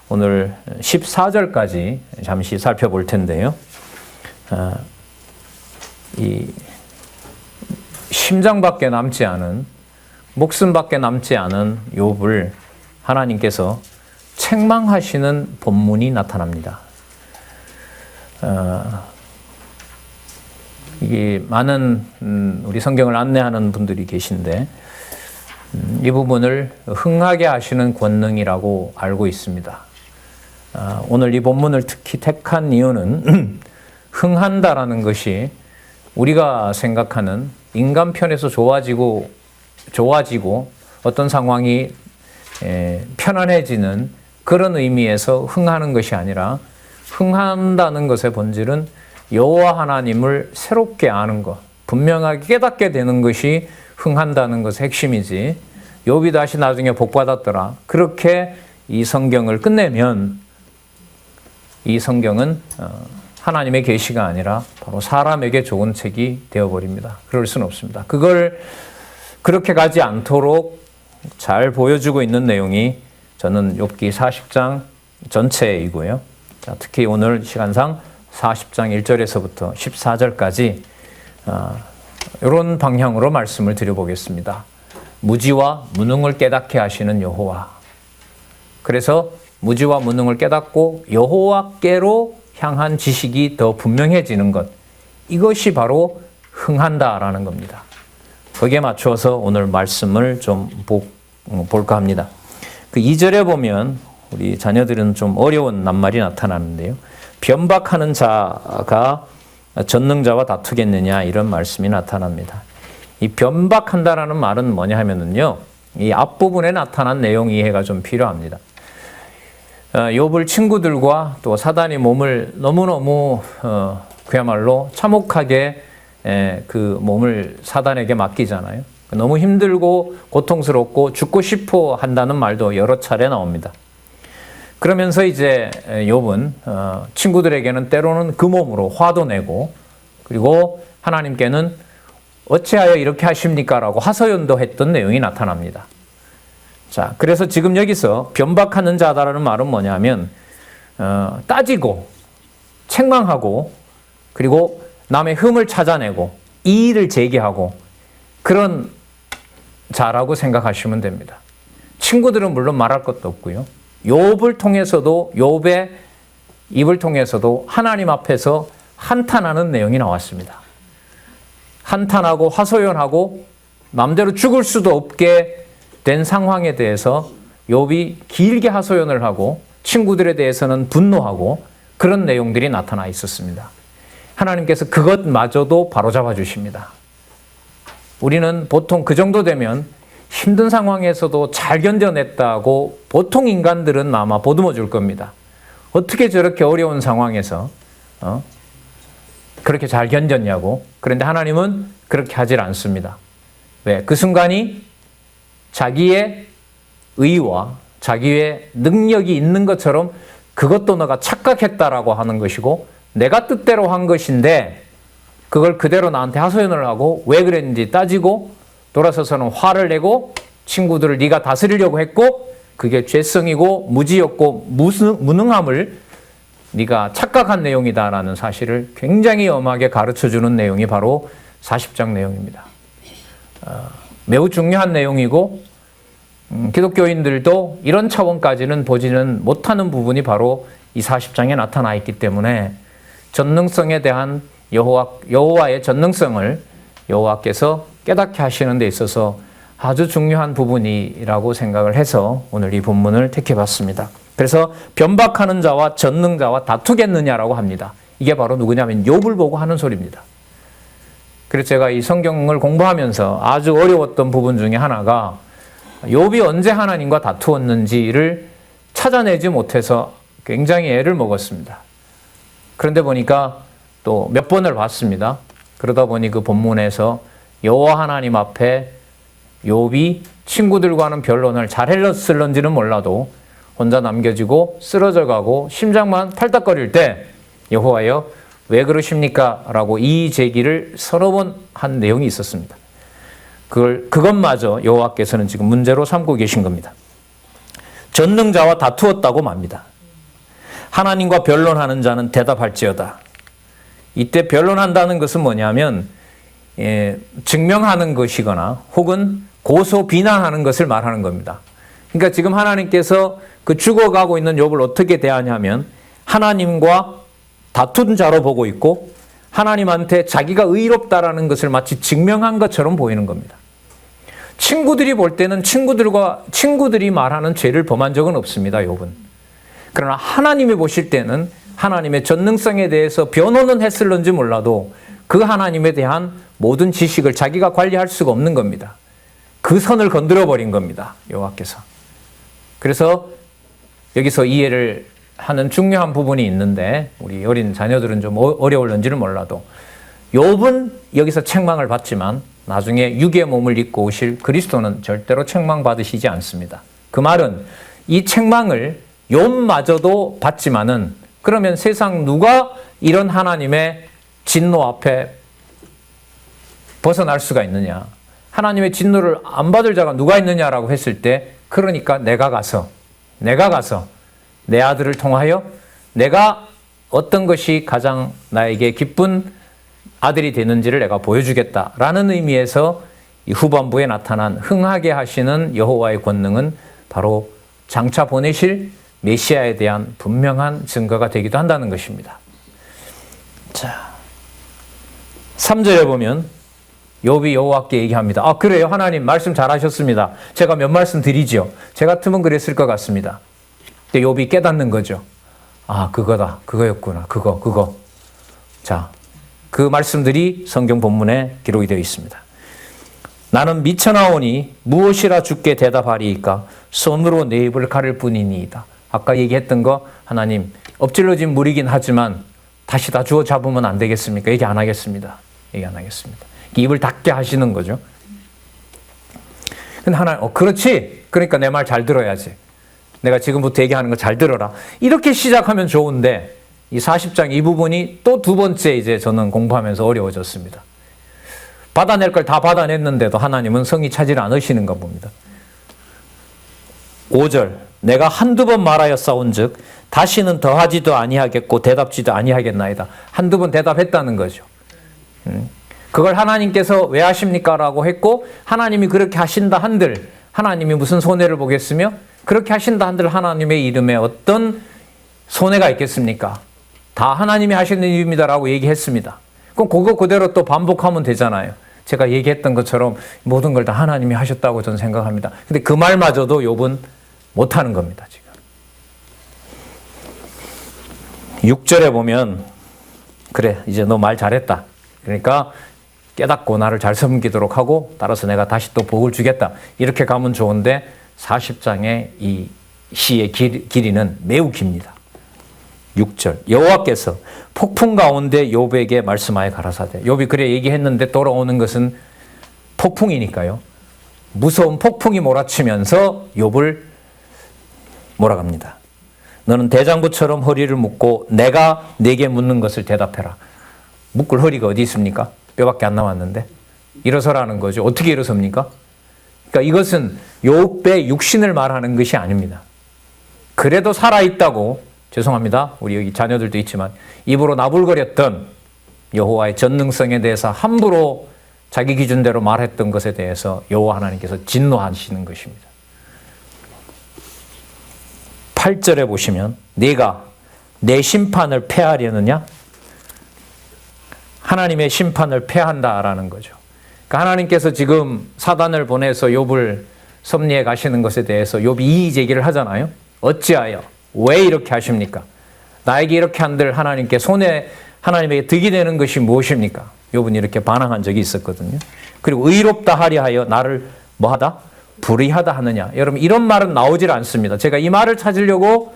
오늘 14절까지 잠시 살펴볼 텐데요. 이 심장밖에 남지 않은 목숨밖에 남지 않은 욥을 하나님께서 책망하시는 본문이 나타납니다. 이게 많은 우리 성경을 안내하는 분들이 계신데 이 부분을 흥하게 하시는 권능이라고 알고 있습니다. 오늘 이 본문을 특히 택한 이유는 흥한다라는 것이 우리가 생각하는 인간 편에서 좋아지고 어떤 상황이 편안해지는 그런 의미에서 흥하는 것이 아니라 흥한다는 것의 본질은 여호와 하나님을 새롭게 아는 것, 분명하게 깨닫게 되는 것이 흥한다는 것의 핵심이지 욥이 다시 나중에 복받았더라. 그렇게 이 성경을 끝내면 이 성경은 하나님의 계시가 아니라 바로 사람에게 좋은 책이 되어버립니다. 그럴 수는 없습니다. 그걸 그렇게 가지 않도록 잘 보여주고 있는 내용이 저는 욥기 40장 전체이고요. 자, 특히 오늘 시간상 40장 1절에서부터 14절까지 이런 방향으로 말씀을 드려보겠습니다. 무지와 무능을 깨닫게 하시는 여호와. 그래서 무지와 무능을 깨닫고 여호와께로 향한 지식이 더 분명해지는 것. 이것이 바로 흥한다라는 겁니다. 거기에 맞춰서 오늘 말씀을 좀 볼까 합니다. 그 2절에 보면 우리 자녀들은 좀 어려운 낱말이 나타나는데요. 변박하는 자가 전능자와 다투겠느냐 이런 말씀이 나타납니다. 이 변박한다라는 말은 뭐냐 하면은요. 이 앞부분에 나타난 내용 이해가 좀 필요합니다. 욥을 친구들과 또 사단이 몸을 너무너무 그야말로 참혹하게 그 몸을 사단에게 맡기잖아요. 너무 힘들고 고통스럽고 죽고 싶어 한다는 말도 여러 차례 나옵니다. 그러면서 이제 욥은 친구들에게는 때로는 그 몸으로 화도 내고, 그리고 하나님께는 어찌하여 이렇게 하십니까? 라고 하소연도 했던 내용이 나타납니다. 자, 그래서 지금 여기서 변박하는 자다라는 말은 뭐냐면 따지고 책망하고, 그리고 남의 흠을 찾아내고 이의를 제기하고 그런 자라고 생각하시면 됩니다. 친구들은 물론 말할 것도 없고요. 욥을 통해서도, 욥의 입을 통해서도 하나님 앞에서 한탄하는 내용이 나왔습니다. 한탄하고 하소연하고 마음대로 죽을 수도 없게 된 상황에 대해서 욥이 길게 하소연을 하고 친구들에 대해서는 분노하고 그런 내용들이 나타나 있었습니다. 하나님께서 그것마저도 바로잡아 주십니다. 우리는 보통 그 정도 되면 힘든 상황에서도 잘 견뎌냈다고 보통 인간들은 아마 보듬어 줄 겁니다. 어떻게 저렇게 어려운 상황에서 그렇게 잘 견뎠냐고. 그런데 하나님은 그렇게 하질 않습니다. 왜? 그 순간이 자기의 의와 자기의 능력이 있는 것처럼 그것도 너가 착각했다라고 하는 것이고, 내가 뜻대로 한 것인데 그걸 그대로 나한테 하소연을 하고 왜 그랬는지 따지고 돌아서서는 화를 내고 친구들을 네가 다스리려고 했고 그게 죄성이고 무지였고 무능함을 네가 착각한 내용이다라는 사실을 굉장히 엄하게 가르쳐주는 내용이 바로 40장 내용입니다. 매우 중요한 내용이고 기독교인들도 이런 차원까지는 보지는 못하는 부분이 바로 이 40장에 나타나 있기 때문에 전능성에 대한 여호와의 전능성을 여호와께서 깨닫게 하시는 데 있어서 아주 중요한 부분이라고 생각을 해서 오늘 이 본문을 택해봤습니다. 그래서 변박하는 자와 전능자와 다투겠느냐라고 합니다. 이게 바로 누구냐면 욥을 보고 하는 소리입니다. 그래서 제가 이 성경을 공부하면서 아주 어려웠던 부분 중에 하나가 욥이 언제 하나님과 다투었는지를 찾아내지 못해서 굉장히 애를 먹었습니다. 그런데 보니까 또 몇 번을 봤습니다. 그러다 보니 그 본문에서 여호와 하나님 앞에 욥이 친구들과는 변론을 잘 했을런지는 몰라도 혼자 남겨지고 쓰러져가고 심장만 탈딱거릴 때 여호와여 왜 그러십니까? 라고 이의 제기를 서너 번 한 내용이 있었습니다. 그것마저 여호와께서는 지금 문제로 삼고 계신 겁니다. 전능자와 다투었다고 맙니다. 하나님과 변론하는 자는 대답할지어다. 이때 변론한다는 것은 뭐냐면 증명하는 것이거나 혹은 고소 비난하는 것을 말하는 겁니다. 그러니까 지금 하나님께서 그 죽어가고 있는 욥을 어떻게 대하냐면 하나님과 다툰 자로 보고 있고 하나님한테 자기가 의롭다라는 것을 마치 증명한 것처럼 보이는 겁니다. 친구들이 볼 때는 친구들이 말하는 죄를 범한 적은 없습니다, 욥은. 그러나 하나님이 보실 때는 하나님의 전능성에 대해서 변호는 했을런지 몰라도 그 하나님에 대한 모든 지식을 자기가 관리할 수가 없는 겁니다. 그 선을 건드려 버린 겁니다, 여호와께서. 그래서 여기서 이해를 하는 중요한 부분이 있는데 우리 어린 자녀들은 좀 어려울런지는 몰라도 욥은 여기서 책망을 받지만 나중에 육의 몸을 입고 오실 그리스도는 절대로 책망받으시지 않습니다. 그 말은 이 책망을 욥마저도 받지만은 그러면 세상 누가 이런 하나님의 진노 앞에 벗어날 수가 있느냐? 하나님의 진노를 안 받을 자가 누가 있느냐라고 했을 때 그러니까 내가 가서 내 아들을 통하여 내가 어떤 것이 가장 나에게 기쁜 아들이 되는지를 내가 보여주겠다라는 의미에서 이 후반부에 나타난 흥하게 하시는 여호와의 권능은 바로 장차 보내실 메시아에 대한 분명한 증거가 되기도 한다는 것입니다. 자, 3절에 보면 욥이 여호와께 얘기합니다. 아, 그래요? 하나님 말씀 잘하셨습니다. 제가 몇 말씀 드리지요. 제 같으면 그랬을 것 같습니다. 근데 욥이 깨닫는 거죠. 아, 그거다. 그거였구나. 그거. 자, 그 말씀들이 성경 본문에 기록이 되어 있습니다. 나는 미쳐나오니 무엇이라 주께 대답하리이까? 손으로 내 입을 가릴 뿐이니이다. 아까 얘기했던 거 하나님 엎질러진 물이긴 하지만 다시 다 주워 잡으면 안 되겠습니까? 얘기 안 하겠습니다. 얘기 안 하겠습니다. 입을 닫게 하시는 거죠. 근데 하나님, 그렇지. 그러니까 내 말 잘 들어야지. 내가 지금부터 얘기하는 거 잘 들어라. 이렇게 시작하면 좋은데 이 40장 이 부분이 또 두 번째 이제 저는 공부하면서 어려워졌습니다. 받아낼 걸 다 받아냈는데도 하나님은 성의 차지를 않으시는가 봅니다. 5절 내가 한두 번 말하여 싸운즉 다시는 더하지도 아니하겠고 대답지도 아니하겠나이다. 한두 번 대답했다는 거죠. 그걸 하나님께서 왜 하십니까? 라고 했고 하나님이 그렇게 하신다 한들 하나님이 무슨 손해를 보겠으며 그렇게 하신다 한들 하나님의 이름에 어떤 손해가 있겠습니까? 다 하나님이 하시는 일입니다라고 얘기했습니다. 그럼 그거 그대로 또 반복하면 되잖아요. 제가 얘기했던 것처럼 모든 걸 다 하나님이 하셨다고 저는 생각합니다. 근데 그 말마저도 욥은 못하는 겁니다. 지금 6절에 보면 그래 이제 너 말 잘했다. 그러니까 깨닫고 나를 잘 섬기도록 하고 따라서 내가 다시 또 복을 주겠다. 이렇게 가면 좋은데 40장의 이 시의 길이는 매우 깁니다. 6절 여호와께서 폭풍 가운데 욥에게 말씀하여 가라사대. 욥이 그래 얘기했는데 돌아오는 것은 폭풍이니까요. 무서운 폭풍이 몰아치면서 욥을 몰아갑니다. 너는 대장부처럼 허리를 묶고 내가 네게 묻는 것을 대답해라. 묶을 허리가 어디 있습니까? 뼈밖에 안 남았는데 일어서라는 거죠. 어떻게 일어섭니까? 그러니까 이것은 욥의 육신을 말하는 것이 아닙니다. 그래도 살아있다고 죄송합니다. 우리 여기 자녀들도 있지만 입으로 나불거렸던 여호와의 전능성에 대해서 함부로 자기 기준대로 말했던 것에 대해서 여호와 하나님께서 진노하시는 것입니다. 8절에 보시면 네가 내 심판을 패하려느냐? 하나님의 심판을 패한다라는 거죠. 그러니까 하나님께서 지금 사단을 보내서 욥을 섭리해 가시는 것에 대해서 욥이 이의 제기를 하잖아요. 어찌하여? 왜 이렇게 하십니까? 나에게 이렇게 한들 하나님께 하나님에게 득이 되는 것이 무엇입니까? 욥은 이렇게 반항한 적이 있었거든요. 그리고 의롭다 하려 하여 나를 뭐하다? 불의하다 하느냐. 여러분 이런 말은 나오질 않습니다. 제가 이 말을 찾으려고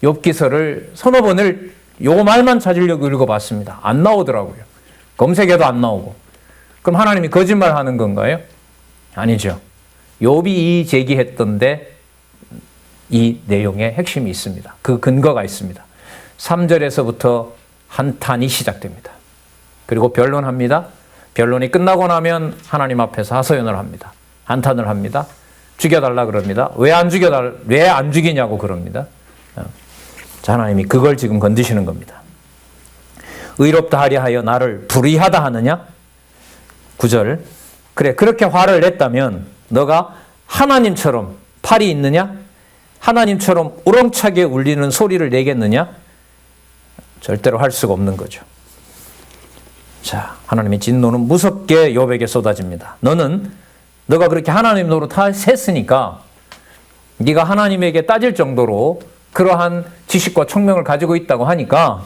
욥기서를 서너 번을 요 말만 찾으려고 읽어봤습니다. 안 나오더라고요. 검색해도 안 나오고. 그럼 하나님이 거짓말하는 건가요? 아니죠. 욥이 이 제기했던데 이 내용의 핵심이 있습니다. 그 근거가 있습니다. 3절에서부터 한탄이 시작됩니다. 그리고 변론합니다. 변론이 끝나고 나면 하나님 앞에서 하소연을 합니다. 한탄을 합니다. 죽여달라 그럽니다. 왜 안 죽이냐고 그럽니다. 자, 하나님이 그걸 지금 건드시는 겁니다. 의롭다 하려 하여 나를 불의하다 하느냐? 9절. 그래, 그렇게 화를 냈다면 너가 하나님처럼 팔이 있느냐? 하나님처럼 우렁차게 울리는 소리를 내겠느냐? 절대로 할 수가 없는 거죠. 자, 하나님의 진노는 무섭게 욥에게 쏟아집니다. 너가 그렇게 하나님 노릇했으니까 네가 하나님에게 따질 정도로 그러한 지식과 총명을 가지고 있다고 하니까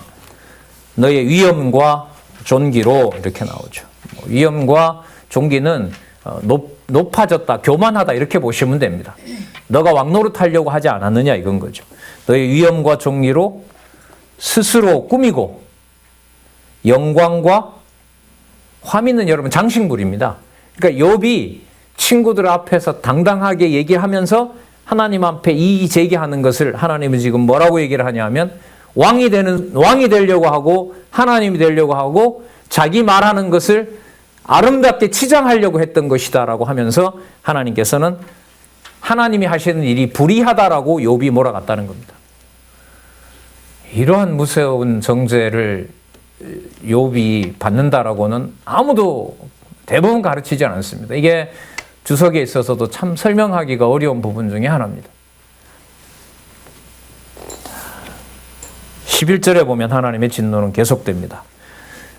너의 위엄과 존귀로 이렇게 나오죠. 위엄과 존귀는 높아졌다, 교만하다 이렇게 보시면 됩니다. 너가 왕노릇하려고 하지 않았느냐 이건 거죠. 너의 위엄과 존귀로 스스로 꾸미고 영광과 화미는 여러분 장식물입니다. 그러니까 욥이 친구들 앞에서 당당하게 얘기하면서 하나님 앞에 이의 제기하는 것을 하나님은 지금 뭐라고 얘기를 하냐면 왕이 되려고 하고 하나님이 되려고 하고 자기 말하는 것을 아름답게 치장하려고 했던 것이다라고 하면서 하나님께서는 하나님이 하시는 일이 불의하다라고 욥이 몰아갔다는 겁니다. 이러한 무서운 정죄를 욥이 받는다라고는 아무도 대부분 가르치지 않습니다. 이게 주석에 있어서도 참 설명하기가 어려운 부분 중에 하나입니다. 11절에 보면 하나님의 진노는 계속됩니다.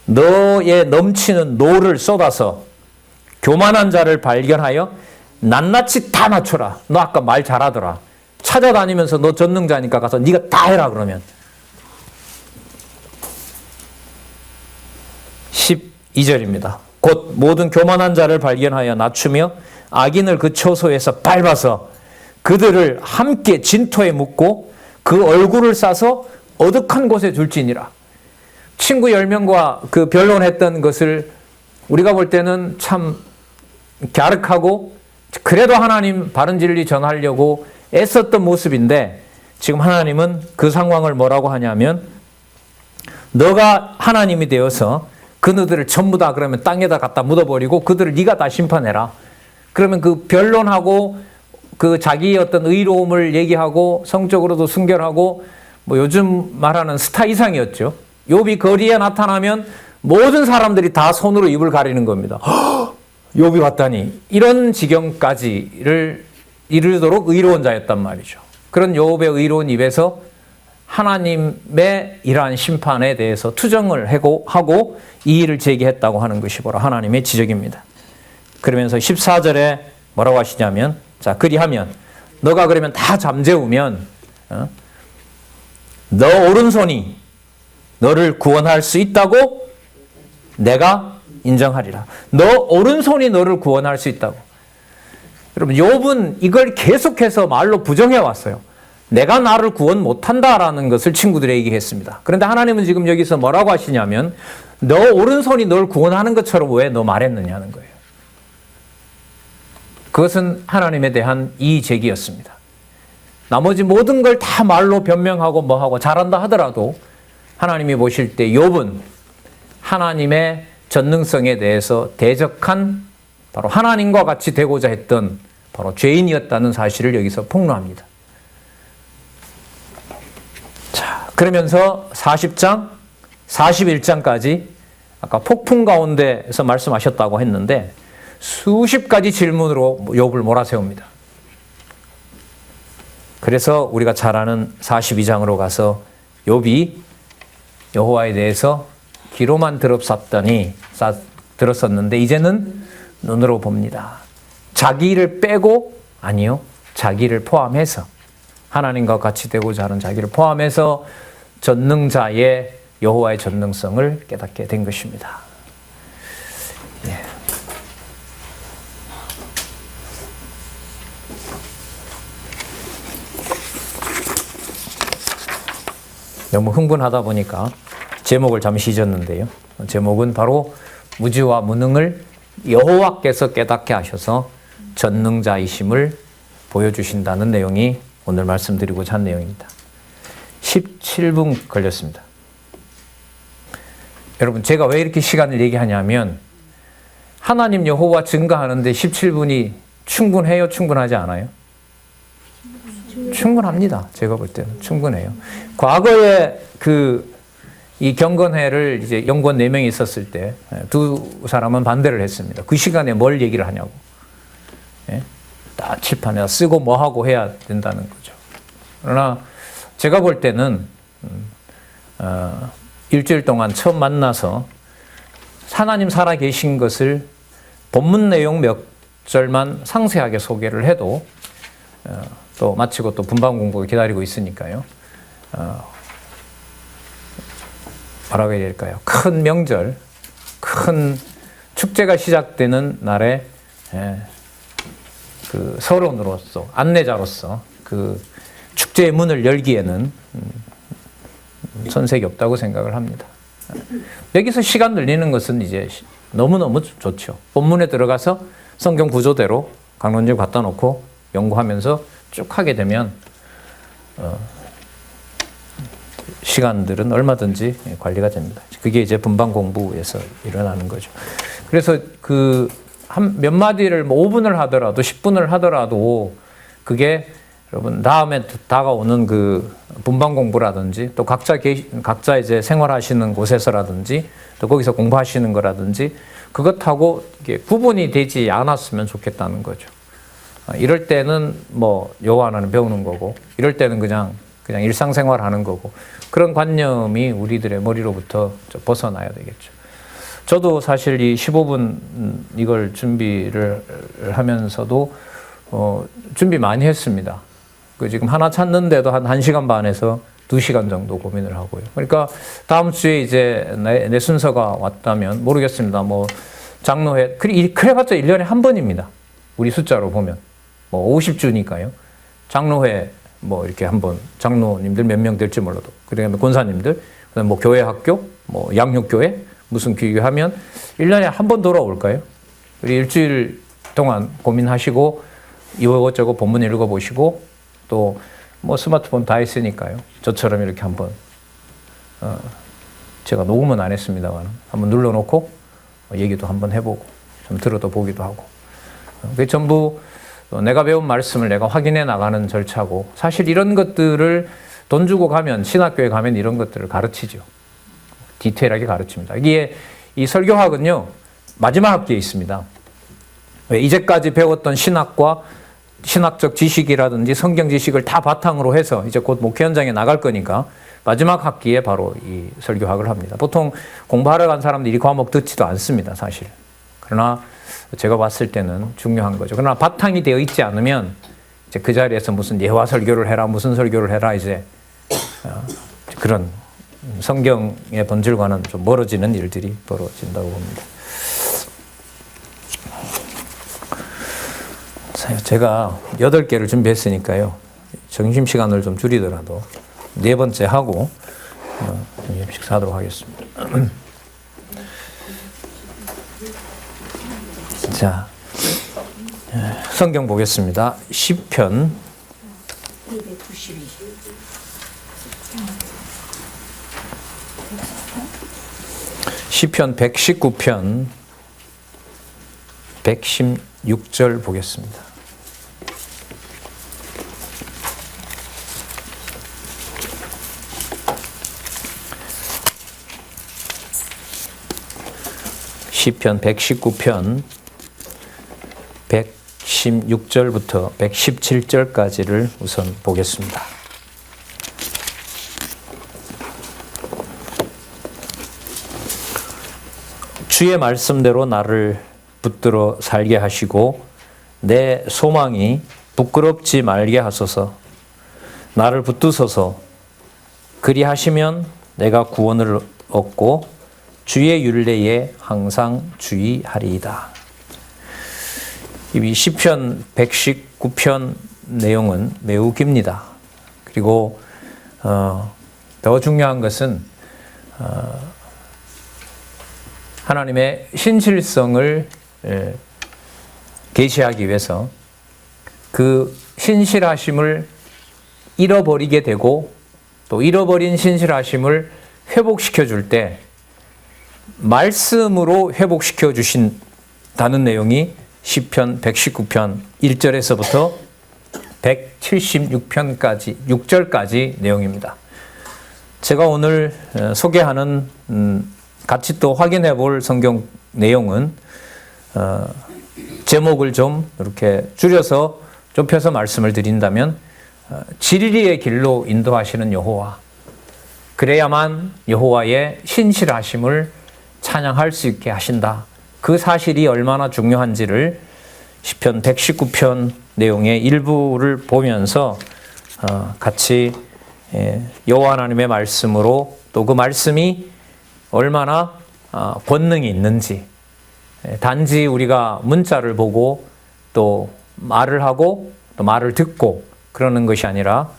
너의 넘치는 노를 쏟아서 교만한 자를 발견하여 낱낱이 다 맞춰라. 너 아까 말 잘하더라. 찾아다니면서 너 전능자니까 가서 네가 다 해라 그러면. 12절입니다. 곧 모든 교만한 자를 발견하여 낮추며 악인을 그 처소에서 밟아서 그들을 함께 진토에 묻고 그 얼굴을 싸서 어둑한 곳에 둘지니라. 친구 10명과 그 변론했던 것을 우리가 볼 때는 참 갸륵하고 그래도 하나님 바른 진리 전하려고 애썼던 모습인데 지금 하나님은 그 상황을 뭐라고 하냐면 너가 하나님이 되어서 그들을 전부 다 그러면 땅에다 갖다 묻어버리고 그들을 네가 다 심판해라. 그러면 그 변론하고 그 자기의 어떤 의로움을 얘기하고 성적으로도 순결하고 뭐 요즘 말하는 스타 이상이었죠. 욥이 거리에 나타나면 모든 사람들이 다 손으로 입을 가리는 겁니다. 욥이 왔다니 이런 지경까지를 이르도록 의로운 자였단 말이죠. 그런 욥의 의로운 입에서 하나님의 이러한 심판에 대해서 투정을 하고 이의를 제기했다고 하는 것이 바로 하나님의 지적입니다. 그러면서 14절에 뭐라고 하시냐면 자 그리하면 너가 그러면 다 잠재우면 너 오른손이 너를 구원할 수 있다고 내가 인정하리라. 너 오른손이 너를 구원할 수 있다고. 여러분 욥은 이걸 계속해서 말로 부정해 왔어요. 내가 나를 구원 못한다라는 것을 친구들에게 얘기했습니다. 그런데 하나님은 지금 여기서 뭐라고 하시냐면 너 오른손이 널 구원하는 것처럼 왜 너 말했느냐는 거예요. 그것은 하나님에 대한 이의 제기였습니다. 나머지 모든 걸 다 말로 변명하고 뭐하고 잘한다 하더라도 하나님이 보실 때 욥은 하나님의 전능성에 대해서 대적한 바로 하나님과 같이 되고자 했던 바로 죄인이었다는 사실을 여기서 폭로합니다. 자, 그러면서 40장, 41장까지 아까 폭풍 가운데서 말씀하셨다고 했는데 수십 가지 질문으로 욥을 몰아세웁니다. 그래서 우리가 잘 아는 42장으로 가서 욥이 여호와에 대해서 귀로만 들었었는데 이제는 눈으로 봅니다. 자기를 빼고 아니요. 자기를 포함해서 하나님과 같이 되고자 하는 자기를 포함해서 전능자의 여호와의 전능성을 깨닫게 된 것입니다. 예. 너무 흥분하다 보니까 제목을 잠시 잊었는데요. 제목은 바로 무지와 무능을 여호와께서 깨닫게 하셔서 전능자이심을 보여주신다는 내용이 오늘 말씀드리고자 한 내용입니다. 17분 걸렸습니다. 여러분 제가 왜 이렇게 시간을 얘기하냐면 하나님 여호와 증거하는데 17분이 충분해요? 충분하지 않아요? 충분합니다. 제가 볼 때는 충분해요. 과거에 이 경건회를 이제 연구원 4명이 있었을 때 두 사람은 반대를 했습니다. 그 시간에 뭘 얘기를 하냐고. 예? 딱 칠판에다 쓰고 뭐 하고 해야 된다는 거죠. 그러나 제가 볼 때는 일주일 동안 처음 만나서 하나님 살아 계신 것을 본문 내용 몇 절만 상세하게 소개를 해도 또 마치고 또 분반 공부가 기다리고 있으니까요. 뭐라고 해야 될까요? 큰 명절, 큰 축제가 시작되는 날에 그 서론으로서, 안내자로서 그 축제의 문을 열기에는 손색이 없다고 생각을 합니다. 여기서 시간 늘리는 것은 이제 너무너무 좋죠. 본문에 들어가서 성경 구조대로 강론집 갖다 놓고 연구하면서 쭉 하게 되면 시간들은 얼마든지 관리가 됩니다. 그게 이제 분반 공부에서 일어나는 거죠. 그래서 몇 마디를 뭐 5분을 하더라도 10분을 하더라도 그게 여러분 다음에 다가오는 그 분반 공부라든지 또 각자 이제 생활하시는 곳에서라든지 또 거기서 공부하시는 거라든지 그것하고 이게 구분이 되지 않았으면 좋겠다는 거죠. 이럴 때는 뭐 여호와 하나님 배우는 거고 이럴 때는 그냥 일상생활 하는 거고 그런 관념이 우리들의 머리로부터 벗어나야 되겠죠. 저도 사실 이 15분 이걸 준비를 하면서도 준비 많이 했습니다. 지금 하나 찾는데도 한 1시간 반에서 2시간 정도 고민을 하고요. 그러니까 다음 주에 이제 내 순서가 왔다면 모르겠습니다. 뭐 장로회 그래봤자 1년에 한 번입니다. 우리 숫자로 보면 뭐 50주니까요. 장로회 뭐 이렇게 한번 장로님들 몇 명 될지 몰라도 그다음에 권사님들 그다음에 뭐 교회 학교 뭐 양육교회 무슨 귀교하면 1년에 한 번 돌아올까요? 우리 일주일 동안 고민하시고 이것저것 본문 읽어보시고 또 뭐 스마트폰 다 있으니까요. 저처럼 이렇게 한번 제가 녹음은 안 했습니다만 한번 눌러놓고 얘기도 한번 해보고 좀 들어도 보기도 하고 그게 전부 내가 배운 말씀을 내가 확인해 나가는 절차고 사실 이런 것들을 돈 주고 가면 신학교에 가면 이런 것들을 가르치죠. 디테일하게 가르칩니다. 이게 이 설교학은요 마지막 학기에 있습니다. 왜 이제까지 배웠던 신학과 신학적 지식이라든지 성경 지식을 다 바탕으로 해서 이제 곧 목회 현장에 나갈 거니까 마지막 학기에 바로 이 설교학을 합니다. 보통 공부하러 간 사람들이 이 과목 듣지도 않습니다, 사실. 그러나 제가 봤을 때는 중요한 거죠. 그러나 바탕이 되어 있지 않으면 이제 그 자리에서 무슨 예화 설교를 해라, 무슨 설교를 해라 이제 그런 성경의 본질과는 좀 멀어지는 일들이 벌어진다고 봅니다. 제가 8개를 준비했으니까요. 점심시간을 좀 줄이더라도 4번째 하고 식사하도록 하겠습니다. 자, 성경 보겠습니다. 시편 119편 116절 보겠습니다. 시편 119편 116절부터 117절까지를 우선 보겠습니다. 주의 말씀대로 나를 붙들어 살게 하시고 내 소망이 부끄럽지 말게 하소서. 나를 붙드소서. 그리하시면 내가 구원을 얻고 주의 율례에 항상 주의하리이다. 이 시편 119편 내용은 매우 깁니다. 그리고 더 중요한 것은 하나님의 신실성을 계시하기 위해서 그 신실하심을 잃어버리게 되고 또 잃어버린 신실하심을 회복시켜 줄 때 말씀으로 회복시켜 주신다는 내용이 시편 119편 1절에서부터 176편까지 6절까지 내용입니다. 제가 오늘 소개하는 같이 또 확인해 볼 성경 내용은 제목을 좀 이렇게 줄여서 좁혀서 말씀을 드린다면 진리의 길로 인도하시는 여호와, 그래야만 여호와의 신실하심을 찬양할 수 있게 하신다. 그 사실이 얼마나 중요한지를 시편 119편 내용의 일부를 보면서 같이 여호와 하나님의 말씀으로 또 그 말씀이 얼마나 권능이 있는지, 단지 우리가 문자를 보고 또 말을 하고 또 말을 듣고 그러는 것이 아니라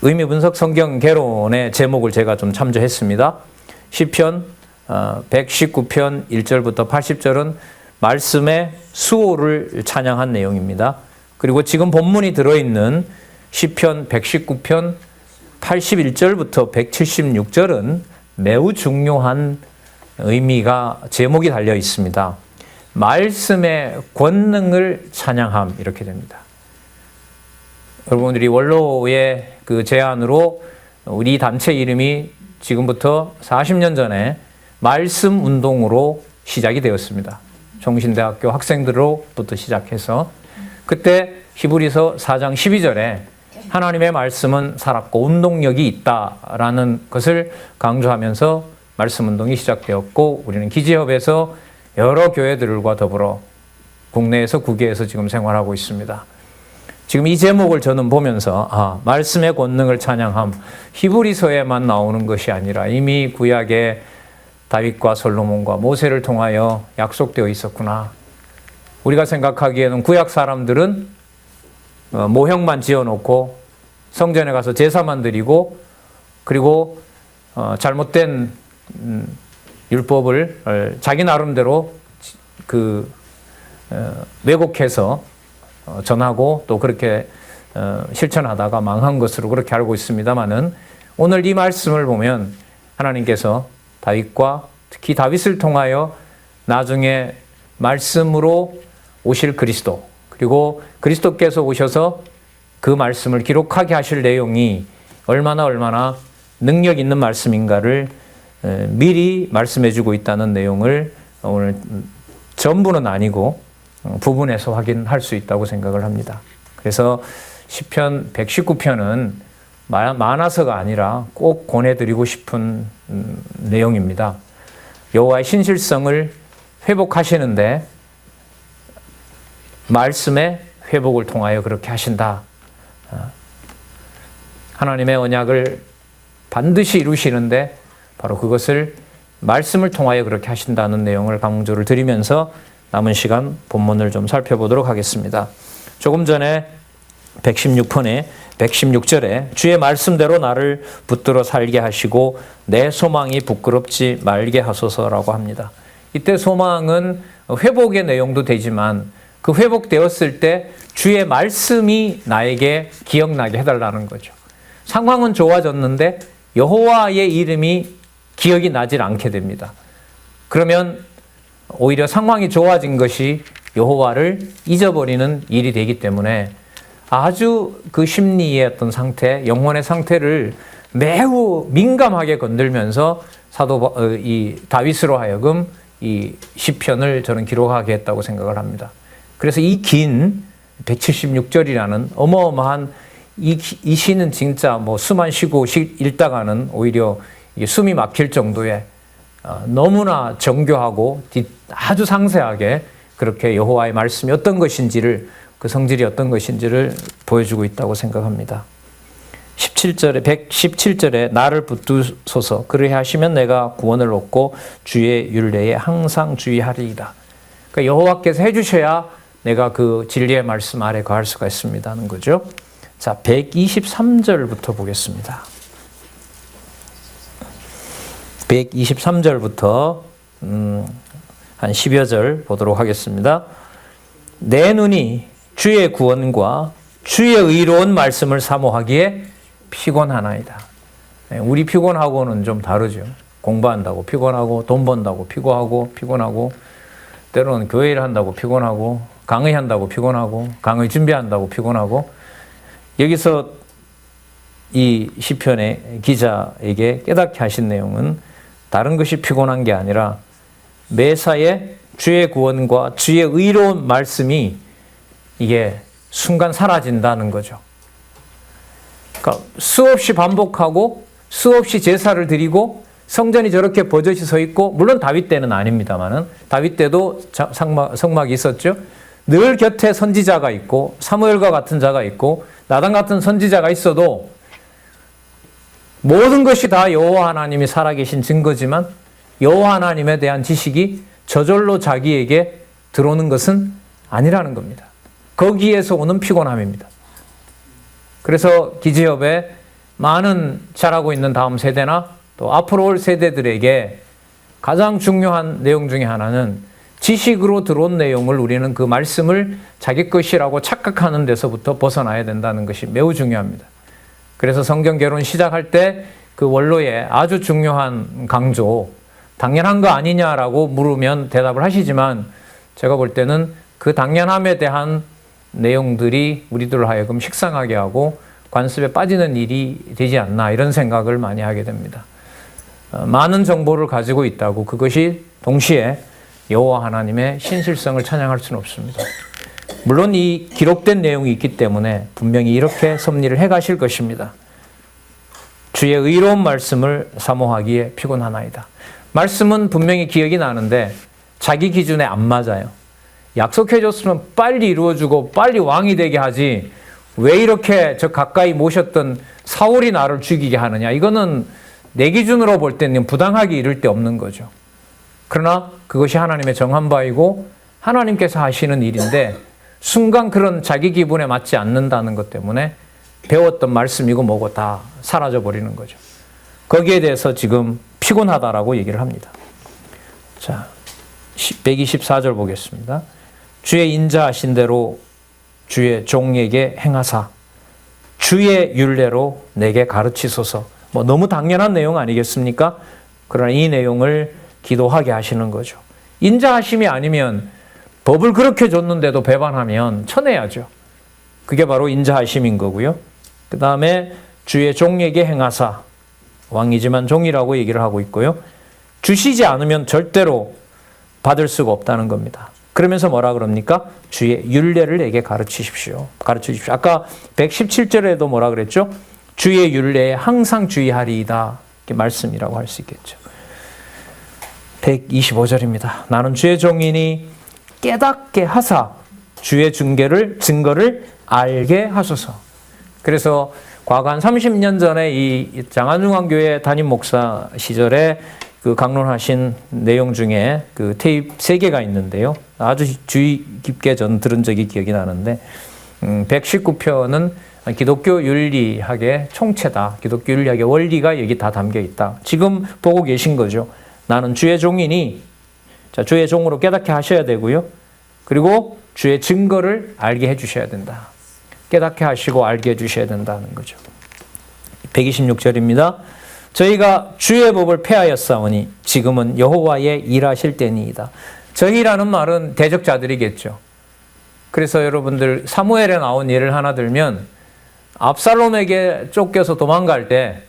의미 분석 성경 개론의 제목을 제가 좀 참조했습니다. 시편 119편 1절부터 80절은 말씀의 수호를 찬양한 내용입니다. 그리고 지금 본문이 들어있는 시편 119편 81절부터 176절은 매우 중요한 의미가 제목이 달려 있습니다. 말씀의 권능을 찬양함 이렇게 됩니다. 여러분들이 원로의 그 제안으로 우리 단체 이름이 지금부터 40년 전에 말씀 운동으로 시작이 되었습니다. 종신대학교 학생들로부터 시작해서 그때 히브리서 4장 12절에 하나님의 말씀은 살았고 운동력이 있다라는 것을 강조하면서 말씀 운동이 시작되었고 우리는 기지협에서 여러 교회들과 더불어 국내에서 국외에서 지금 생활하고 있습니다. 지금 이 제목을 저는 보면서 말씀의 권능을 찬양함, 히브리서에만 나오는 것이 아니라 이미 구약에 다윗과 솔로몬과 모세를 통하여 약속되어 있었구나. 우리가 생각하기에는 구약 사람들은 모형만 지어놓고 성전에 가서 제사만 드리고 그리고 잘못된 율법을 자기 나름대로 왜곡해서 전하고 또 그렇게 실천하다가 망한 것으로 그렇게 알고 있습니다만은, 오늘 이 말씀을 보면 하나님께서 다윗과 특히 다윗을 통하여 나중에 말씀으로 오실 그리스도, 그리고 그리스도께서 오셔서 그 말씀을 기록하게 하실 내용이 얼마나 능력 있는 말씀인가를 미리 말씀해 주고 있다는 내용을 오늘 전부는 아니고 부분에서 확인할 수 있다고 생각을 합니다. 그래서 시편 119편은 많아서가 아니라 꼭 권해드리고 싶은 내용입니다. 여호와의 신실성을 회복하시는데 말씀의 회복을 통하여 그렇게 하신다. 하나님의 언약을 반드시 이루시는데 바로 그것을 말씀을 통하여 그렇게 하신다는 내용을 강조를 드리면서 남은 시간 본문을 좀 살펴보도록 하겠습니다. 조금 전에 116편에 116절에 주의 말씀대로 나를 붙들어 살게 하시고 내 소망이 부끄럽지 말게 하소서라고 합니다. 이때 소망은 회복의 내용도 되지만 그 회복되었을 때 주의 말씀이 나에게 기억나게 해달라는 거죠. 상황은 좋아졌는데 여호와의 이름이 기억이 나질 않게 됩니다. 그러면 오히려 상황이 좋아진 것이 여호와를 잊어버리는 일이 되기 때문에 아주 그 심리의 어떤 상태, 영혼의 상태를 매우 민감하게 건들면서 이 다윗으로 하여금 이 시편을 저는 기록하게 했다고 생각을 합니다. 그래서 이 긴 176절이라는 어마어마한 이 시는 진짜 뭐 수만 쉬고 읽다가는 오히려 숨이 막힐 정도의 너무나 정교하고 아주 상세하게 그렇게 여호와의 말씀이 어떤 것인지를, 그 성질이 어떤 것인지를 보여주고 있다고 생각합니다. 117절에 나를 붙드소서 그리하여 하시면 내가 구원을 얻고 주의 율례에 항상 주의하리이다. 그러니까 여호와께서 해주셔야 내가 그 진리의 말씀 아래 거할 수가 있습니다 하는 거죠. 자, 123절부터 보겠습니다. 123절부터 한 10여 절 보도록 하겠습니다. 내 눈이 주의 구원과 주의 의로운 말씀을 사모하기에 피곤하나이다. 우리 피곤하고는 좀 다르죠. 공부한다고 피곤하고, 돈 번다고 피곤하고, 때로는 교회 일 한다고 피곤하고, 강의한다고 피곤하고, 강의 준비한다고 피곤하고. 여기서 이 시편의 기자에게 깨닫게 하신 내용은 다른 것이 피곤한 게 아니라 매사에 주의 구원과 주의 의로운 말씀이 이게 순간 사라진다는 거죠. 그러니까 수없이 반복하고 수없이 제사를 드리고 성전이 저렇게 버젓이 서 있고, 물론 다윗 때는 아닙니다만은 다윗 때도 성막이 있었죠. 늘 곁에 선지자가 있고 사무엘과 같은 자가 있고 나단 같은 선지자가 있어도 모든 것이 다 여호와 하나님이 살아계신 증거지만 여호와 하나님에 대한 지식이 저절로 자기에게 들어오는 것은 아니라는 겁니다. 거기에서 오는 피곤함입니다. 그래서 기지협에 많은 자라고 있는 다음 세대나 또 앞으로 올 세대들에게 가장 중요한 내용 중에 하나는 지식으로 들어온 내용을 우리는 그 말씀을 자기 것이라고 착각하는 데서부터 벗어나야 된다는 것이 매우 중요합니다. 그래서 성경 개론 시작할 때 그 원로의 아주 중요한 강조, 당연한 거 아니냐라고 물으면 대답을 하시지만 제가 볼 때는 그 당연함에 대한 내용들이 우리들을 하여금 식상하게 하고 관습에 빠지는 일이 되지 않나, 이런 생각을 많이 하게 됩니다. 많은 정보를 가지고 있다고 그것이 동시에 여호와 하나님의 신실성을 찬양할 수는 없습니다. 물론 이 기록된 내용이 있기 때문에 분명히 이렇게 섭리를 해가실 것입니다. 주의 의로운 말씀을 사모하기에 피곤하나이다. 말씀은 분명히 기억이 나는데 자기 기준에 안 맞아요. 약속해줬으면 빨리 이루어주고 빨리 왕이 되게 하지 왜 이렇게 저 가까이 모셨던 사울이 나를 죽이게 하느냐. 이거는 내 기준으로 볼 때는 부당하게 이를 데 없는 거죠. 그러나 그것이 하나님의 정한 바이고 하나님께서 하시는 일인데 순간 그런 자기 기분에 맞지 않는다는 것 때문에 배웠던 말씀이고 뭐고 다 사라져 버리는 거죠. 거기에 대해서 지금 피곤하다라고 얘기를 합니다. 자, 124절 보겠습니다. 주의 인자하신 대로 주의 종에게 행하사 주의 율례로 내게 가르치소서. 뭐 너무 당연한 내용 아니겠습니까? 그러나 이 내용을 기도하게 하시는 거죠. 인자하심이 아니면 법을 그렇게 줬는데도 배반하면 쳐내야죠. 그게 바로 인자하심인 거고요. 그 다음에 주의 종에게 행하사, 왕이지만 종이라고 얘기를 하고 있고요. 주시지 않으면 절대로 받을 수가 없다는 겁니다. 그러면서 뭐라 그럽니까? 주의 율례를 내게 가르치십시오. 가르쳐주십시오. 아까 117절에도 뭐라 그랬죠? 주의 율례에 항상 주의하리이다. 이렇게 말씀이라고 할 수 있겠죠. 125절입니다. 나는 주의 종이니 깨닫게 하사 주의 증거를 알게 하소서. 그래서 과거 한 30년 전에 이 장안중앙교회 담임 목사 시절에 그 강론하신 내용 중에 그 테이프 3개가 있는데요. 아주 주의 깊게 저는 들은 적이 기억이 나는데 119편은 기독교 윤리학의 총체다. 기독교 윤리학의 원리가 여기 다 담겨 있다. 지금 보고 계신 거죠. 나는 주의 종이니, 자, 주의 종으로 깨닫게 하셔야 되고요. 그리고 주의 증거를 알게 해주셔야 된다. 깨닫게 하시고 알게 해주셔야 된다는 거죠. 126절입니다. 저희가 주의 법을 폐하였사오니 지금은 여호와의 일하실 때니이다. 저희라는 말은 대적자들이겠죠. 그래서 여러분들 사무엘에 나온 예를 하나 들면 압살롬에게 쫓겨서 도망갈 때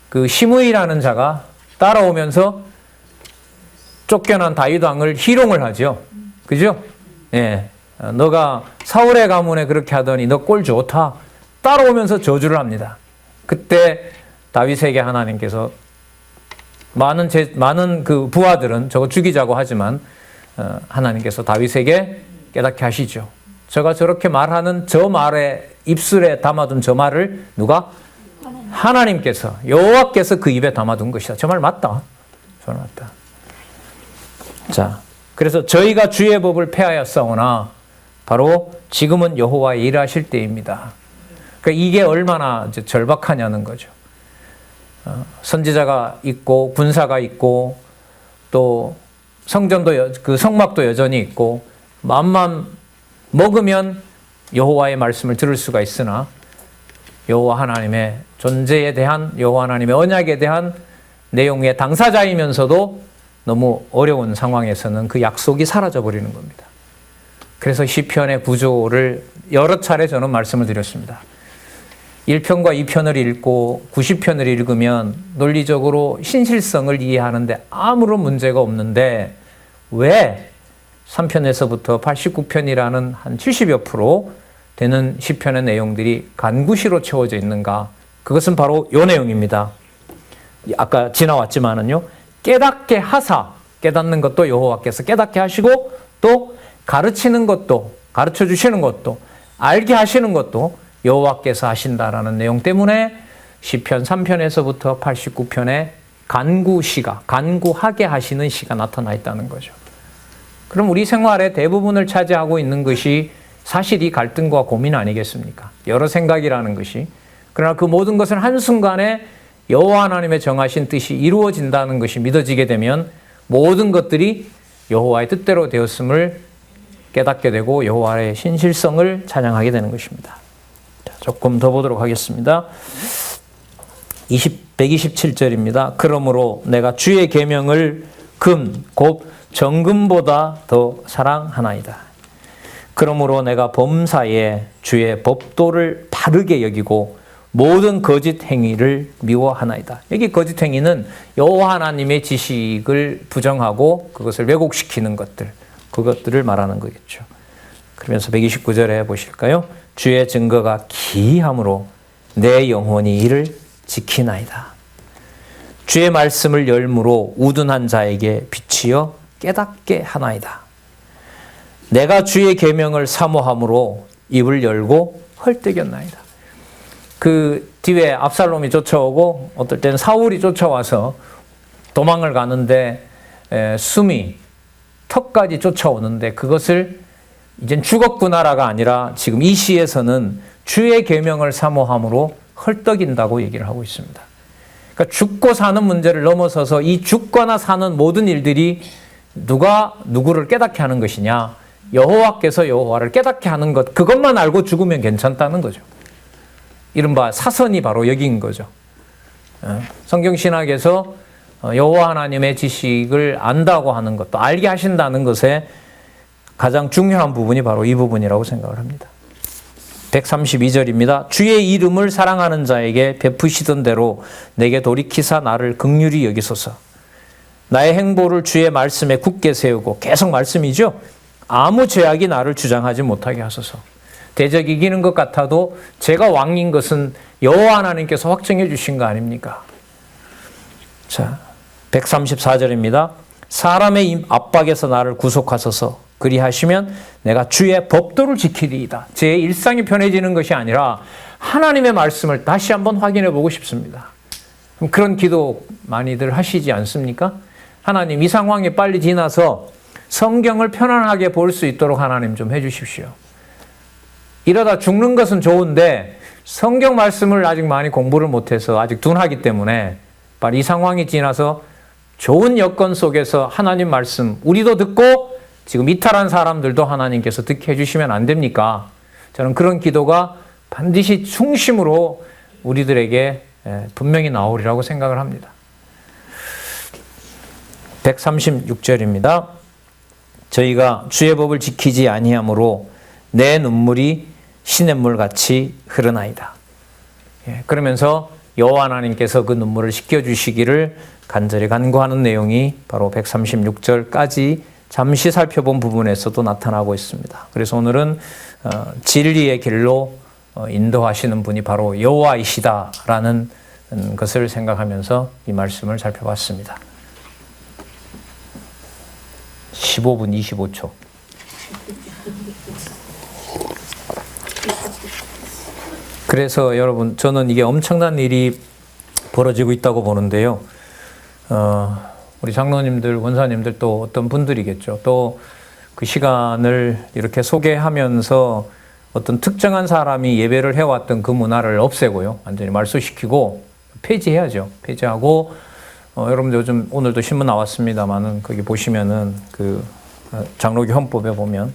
그 시므이라는 자가 따라오면서 쫓겨난 다윗 왕을 희롱을 하죠. 그죠? 예. 너가 사울의 가문에 그렇게 하더니 너 꼴 좋다. 따라오면서 저주를 합니다. 그때 다윗에게 하나님께서 많은 그 부하들은 저거 죽이자고 하지만 하나님께서 다윗에게 깨닫게 하시죠. 저가 저렇게 말하는 저 말에 입술에 담아둔 저 말을 누가? 하나님께서 여호와께서 그 입에 담아둔 것이다. 저 말 맞다. 저 말 맞다. 자, 그래서 저희가 주의 법을 폐하였사오나 바로 지금은 여호와의 일하실 때입니다. 그러니까 이게 얼마나 이제 절박하냐는 거죠. 선지자가 있고 군사가 있고 또 성전도 그 성막도 여전히 있고 마음만 먹으면 여호와의 말씀을 들을 수가 있으나 여호와 하나님의 존재에 대한 여호와 하나님의 언약에 대한 내용의 당사자이면서도 너무 어려운 상황에서는 그 약속이 사라져 버리는 겁니다. 그래서 시편의 구조를 여러 차례 저는 말씀을 드렸습니다. 1편과 2편을 읽고 90편을 읽으면 논리적으로 신실성을 이해하는데 아무런 문제가 없는데 왜 3편에서부터 89편이라는 한 70여 프로 되는 시편의 내용들이 간구시로 채워져 있는가? 그것은 바로 이 내용입니다. 아까 지나왔지만은요. 깨닫게 하사, 깨닫는 것도 여호와께서 깨닫게 하시고 또 가르치는 것도, 가르쳐 주시는 것도, 알게 하시는 것도 여호와께서 하신다라는 내용 때문에 시편 3편에서부터 89편에 간구시가, 간구하게 하시는 시가 나타나 있다는 거죠. 그럼 우리 생활의 대부분을 차지하고 있는 것이 사실 이 갈등과 고민 아니겠습니까? 여러 생각이라는 것이. 그러나 그 모든 것을 한순간에 여호와 하나님의 정하신 뜻이 이루어진다는 것이 믿어지게 되면 모든 것들이 여호와의 뜻대로 되었음을 깨닫게 되고 여호와의 신실성을 찬양하게 되는 것입니다. 자, 조금 더 보도록 하겠습니다. 127절입니다. 그러므로 내가 주의 계명을 금, 곧 정금보다 더 사랑하나이다. 그러므로 내가 범사에 주의 법도를 바르게 여기고 모든 거짓 행위를 미워하나이다. 여기 거짓 행위는 여호와 하나님의 지식을 부정하고 그것을 왜곡시키는 것들, 그것들을 말하는 거겠죠. 그러면서 129절에 보실까요? 주의 증거가 기이함으로 내 영혼이 이를 지키나이다. 주의 말씀을 열무로 우둔한 자에게 비치어 깨닫게 하나이다. 내가 주의 계명을 사모함으로 입을 열고 헐떡였나이다. 그 뒤에 압살롬이 쫓아오고 어떨 때는 사울이 쫓아와서 도망을 가는데 숨이 턱까지 쫓아오는데 그것을 이젠 죽었구나라가 아니라 지금 이 시에서는 주의 계명을 사모함으로 헐떡인다고 얘기를 하고 있습니다. 그러니까 죽고 사는 문제를 넘어서서 이 죽거나 사는 모든 일들이 누가 누구를 깨닫게 하는 것이냐, 여호와께서 여호와를 깨닫게 하는 것, 그것만 알고 죽으면 괜찮다는 거죠. 이른바 사선이 바로 여기인 거죠. 성경신학에서 여호와 하나님의 지식을 안다고 하는 것도, 알게 하신다는 것에 가장 중요한 부분이 바로 이 부분이라고 생각을 합니다. 132절입니다. 주의 이름을 사랑하는 자에게 베푸시던 대로 내게 돌이키사 나를 긍휼히 여기소서. 나의 행보를 주의 말씀에 굳게 세우고, 계속 말씀이죠. 아무 죄악이 나를 주장하지 못하게 하소서. 대적 이기는 것 같아도 제가 왕인 것은 여호와 하나님께서 확정해 주신 거 아닙니까? 자, 134절입니다. 사람의 압박에서 나를 구속하소서. 그리하시면 내가 주의 법도를 지키리이다. 제 일상이 편해지는 것이 아니라 하나님의 말씀을 다시 한번 확인해 보고 싶습니다. 그런 기도 많이들 하시지 않습니까? 하나님, 이 상황이 빨리 지나서 성경을 편안하게 볼 수 있도록 하나님 좀 해주십시오. 이러다 죽는 것은 좋은데 성경 말씀을 아직 많이 공부를 못해서 아직 둔하기 때문에 빨리 이 상황이 지나서 좋은 여건 속에서 하나님 말씀 우리도 듣고 지금 이탈한 사람들도 하나님께서 듣게 해주시면 안 됩니까? 저는 그런 기도가 반드시 중심으로 우리들에게 분명히 나오리라고 생각을 합니다. 136절입니다. 저희가 주의 법을 지키지 아니하므로 내 눈물이 시냇물같이 흐르나이다. 그러면서 여호와 하나님께서 그 눈물을 씻겨주시기를 간절히 간구하는 내용이 바로 136절까지 잠시 살펴본 부분에서도 나타나고 있습니다. 그래서 오늘은 진리의 길로 인도하시는 분이 바로 여호와이시다라는 것을 생각하면서 이 말씀을 살펴봤습니다. 15분 25초. 그래서 여러분, 저는 이게 엄청난 일이 벌어지고 있다고 보는데요. 우리 장로님들, 원사님들 또 어떤 분들이겠죠. 또 그 시간을 이렇게 소개하면서 어떤 특정한 사람이 예배를 해왔던 그 문화를 없애고요. 완전히 말소시키고 폐지해야죠. 폐지하고 여러분들 요즘 오늘도 신문 나왔습니다만은 거기 보시면은 그 장로교 헌법에 보면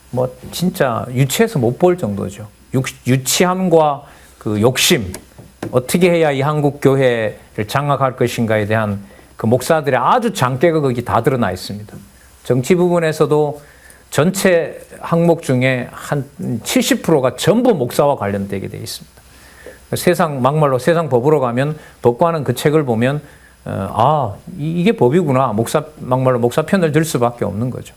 뭐 진짜 유치해서 못 볼 정도죠. 유치함과 그 욕심, 어떻게 해야 이 한국 교회를 장악할 것인가에 대한 그 목사들의 아주 장깨가 거기 다 드러나 있습니다. 정치 부분에서도 전체 항목 중에 한 70%가 전부 목사와 관련되게 되어 있습니다. 세상 막말로 세상 법으로 가면 법관은 그 책을 보면 이게 법이구나. 막말로 목사 편을 들 수밖에 없는 거죠.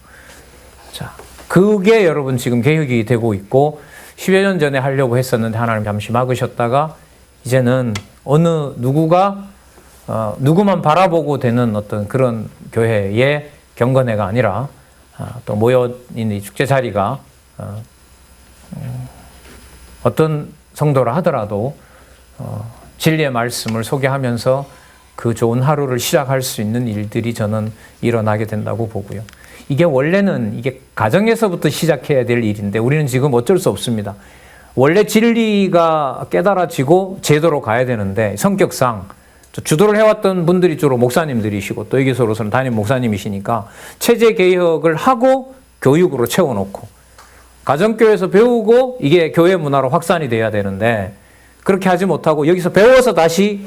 자, 그게 여러분 지금 개혁이 되고 있고 10여 년 전에 하려고 했었는데 하나님 잠시 막으셨다가 이제는 어느 누구만 바라보고 되는 어떤 그런 교회의 경건회가 아니라 또 모여있는 이 축제 자리가 어떤 성도라 하더라도 진리의 말씀을 소개하면서 그 좋은 하루를 시작할 수 있는 일들이 저는 일어나게 된다고 보고요. 이게 원래는 이게 가정에서부터 시작해야 될 일인데 우리는 지금 어쩔 수 없습니다. 원래 진리가 깨달아지고 제도로 가야 되는데 성격상 주도를 해왔던 분들이 주로 목사님들이시고 또 여기서로서는 담임 목사님이시니까 체제 개혁을 하고 교육으로 채워놓고 가정교회에서 배우고 이게 교회 문화로 확산이 돼야 되는데 그렇게 하지 못하고 여기서 배워서 다시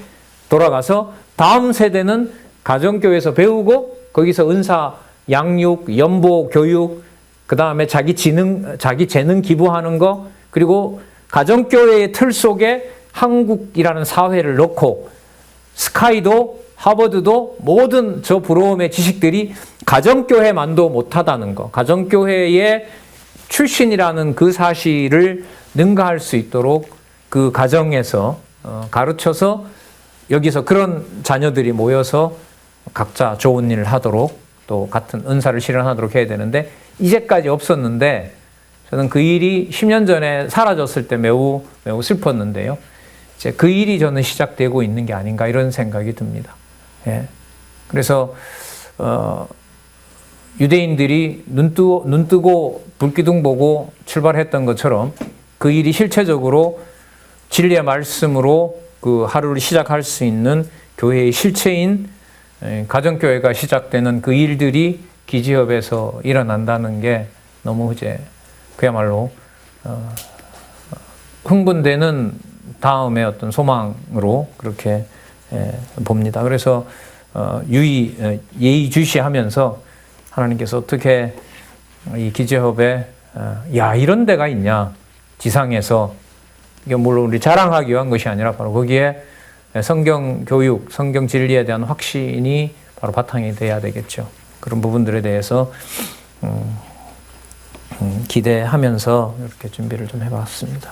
돌아가서 다음 세대는 가정교회에서 배우고 거기서 은사, 양육, 연보, 교육, 그 다음에 자기 재능 기부하는 거, 그리고 가정교회의 틀 속에 한국이라는 사회를 넣고 스카이도 하버드도 모든 저 부러움의 지식들이 가정교회만도 못하다는 거, 가정교회의 출신이라는 그 사실을 능가할 수 있도록 그 가정에서 가르쳐서 여기서 그런 자녀들이 모여서 각자 좋은 일을 하도록 또 같은 은사를 실현하도록 해야 되는데 이제까지 없었는데 저는 그 일이 10년 전에 사라졌을 때 매우 슬펐는데요. 이제 그 일이 저는 시작되고 있는 게 아닌가 이런 생각이 듭니다. 예. 그래서 유대인들이 눈 뜨고 불기둥 보고 출발했던 것처럼 그 일이 실체적으로 진리의 말씀으로 그 하루를 시작할 수 있는 교회의 실체인 가정교회가 시작되는 그 일들이 기지협에서 일어난다는 게 너무 이제 그야말로 흥분되는 다음의 어떤 소망으로 그렇게 봅니다. 그래서 예의주시하면서 하나님께서 어떻게 이 기지협에 야 이런 데가 있냐 지상에서 이게 물론 우리 자랑하기 위한 것이 아니라 바로 거기에 성경 교육, 성경 진리에 대한 확신이 바로 바탕이 돼야 되겠죠. 그런 부분들에 대해서 기대하면서 이렇게 준비를 좀 해봤습니다.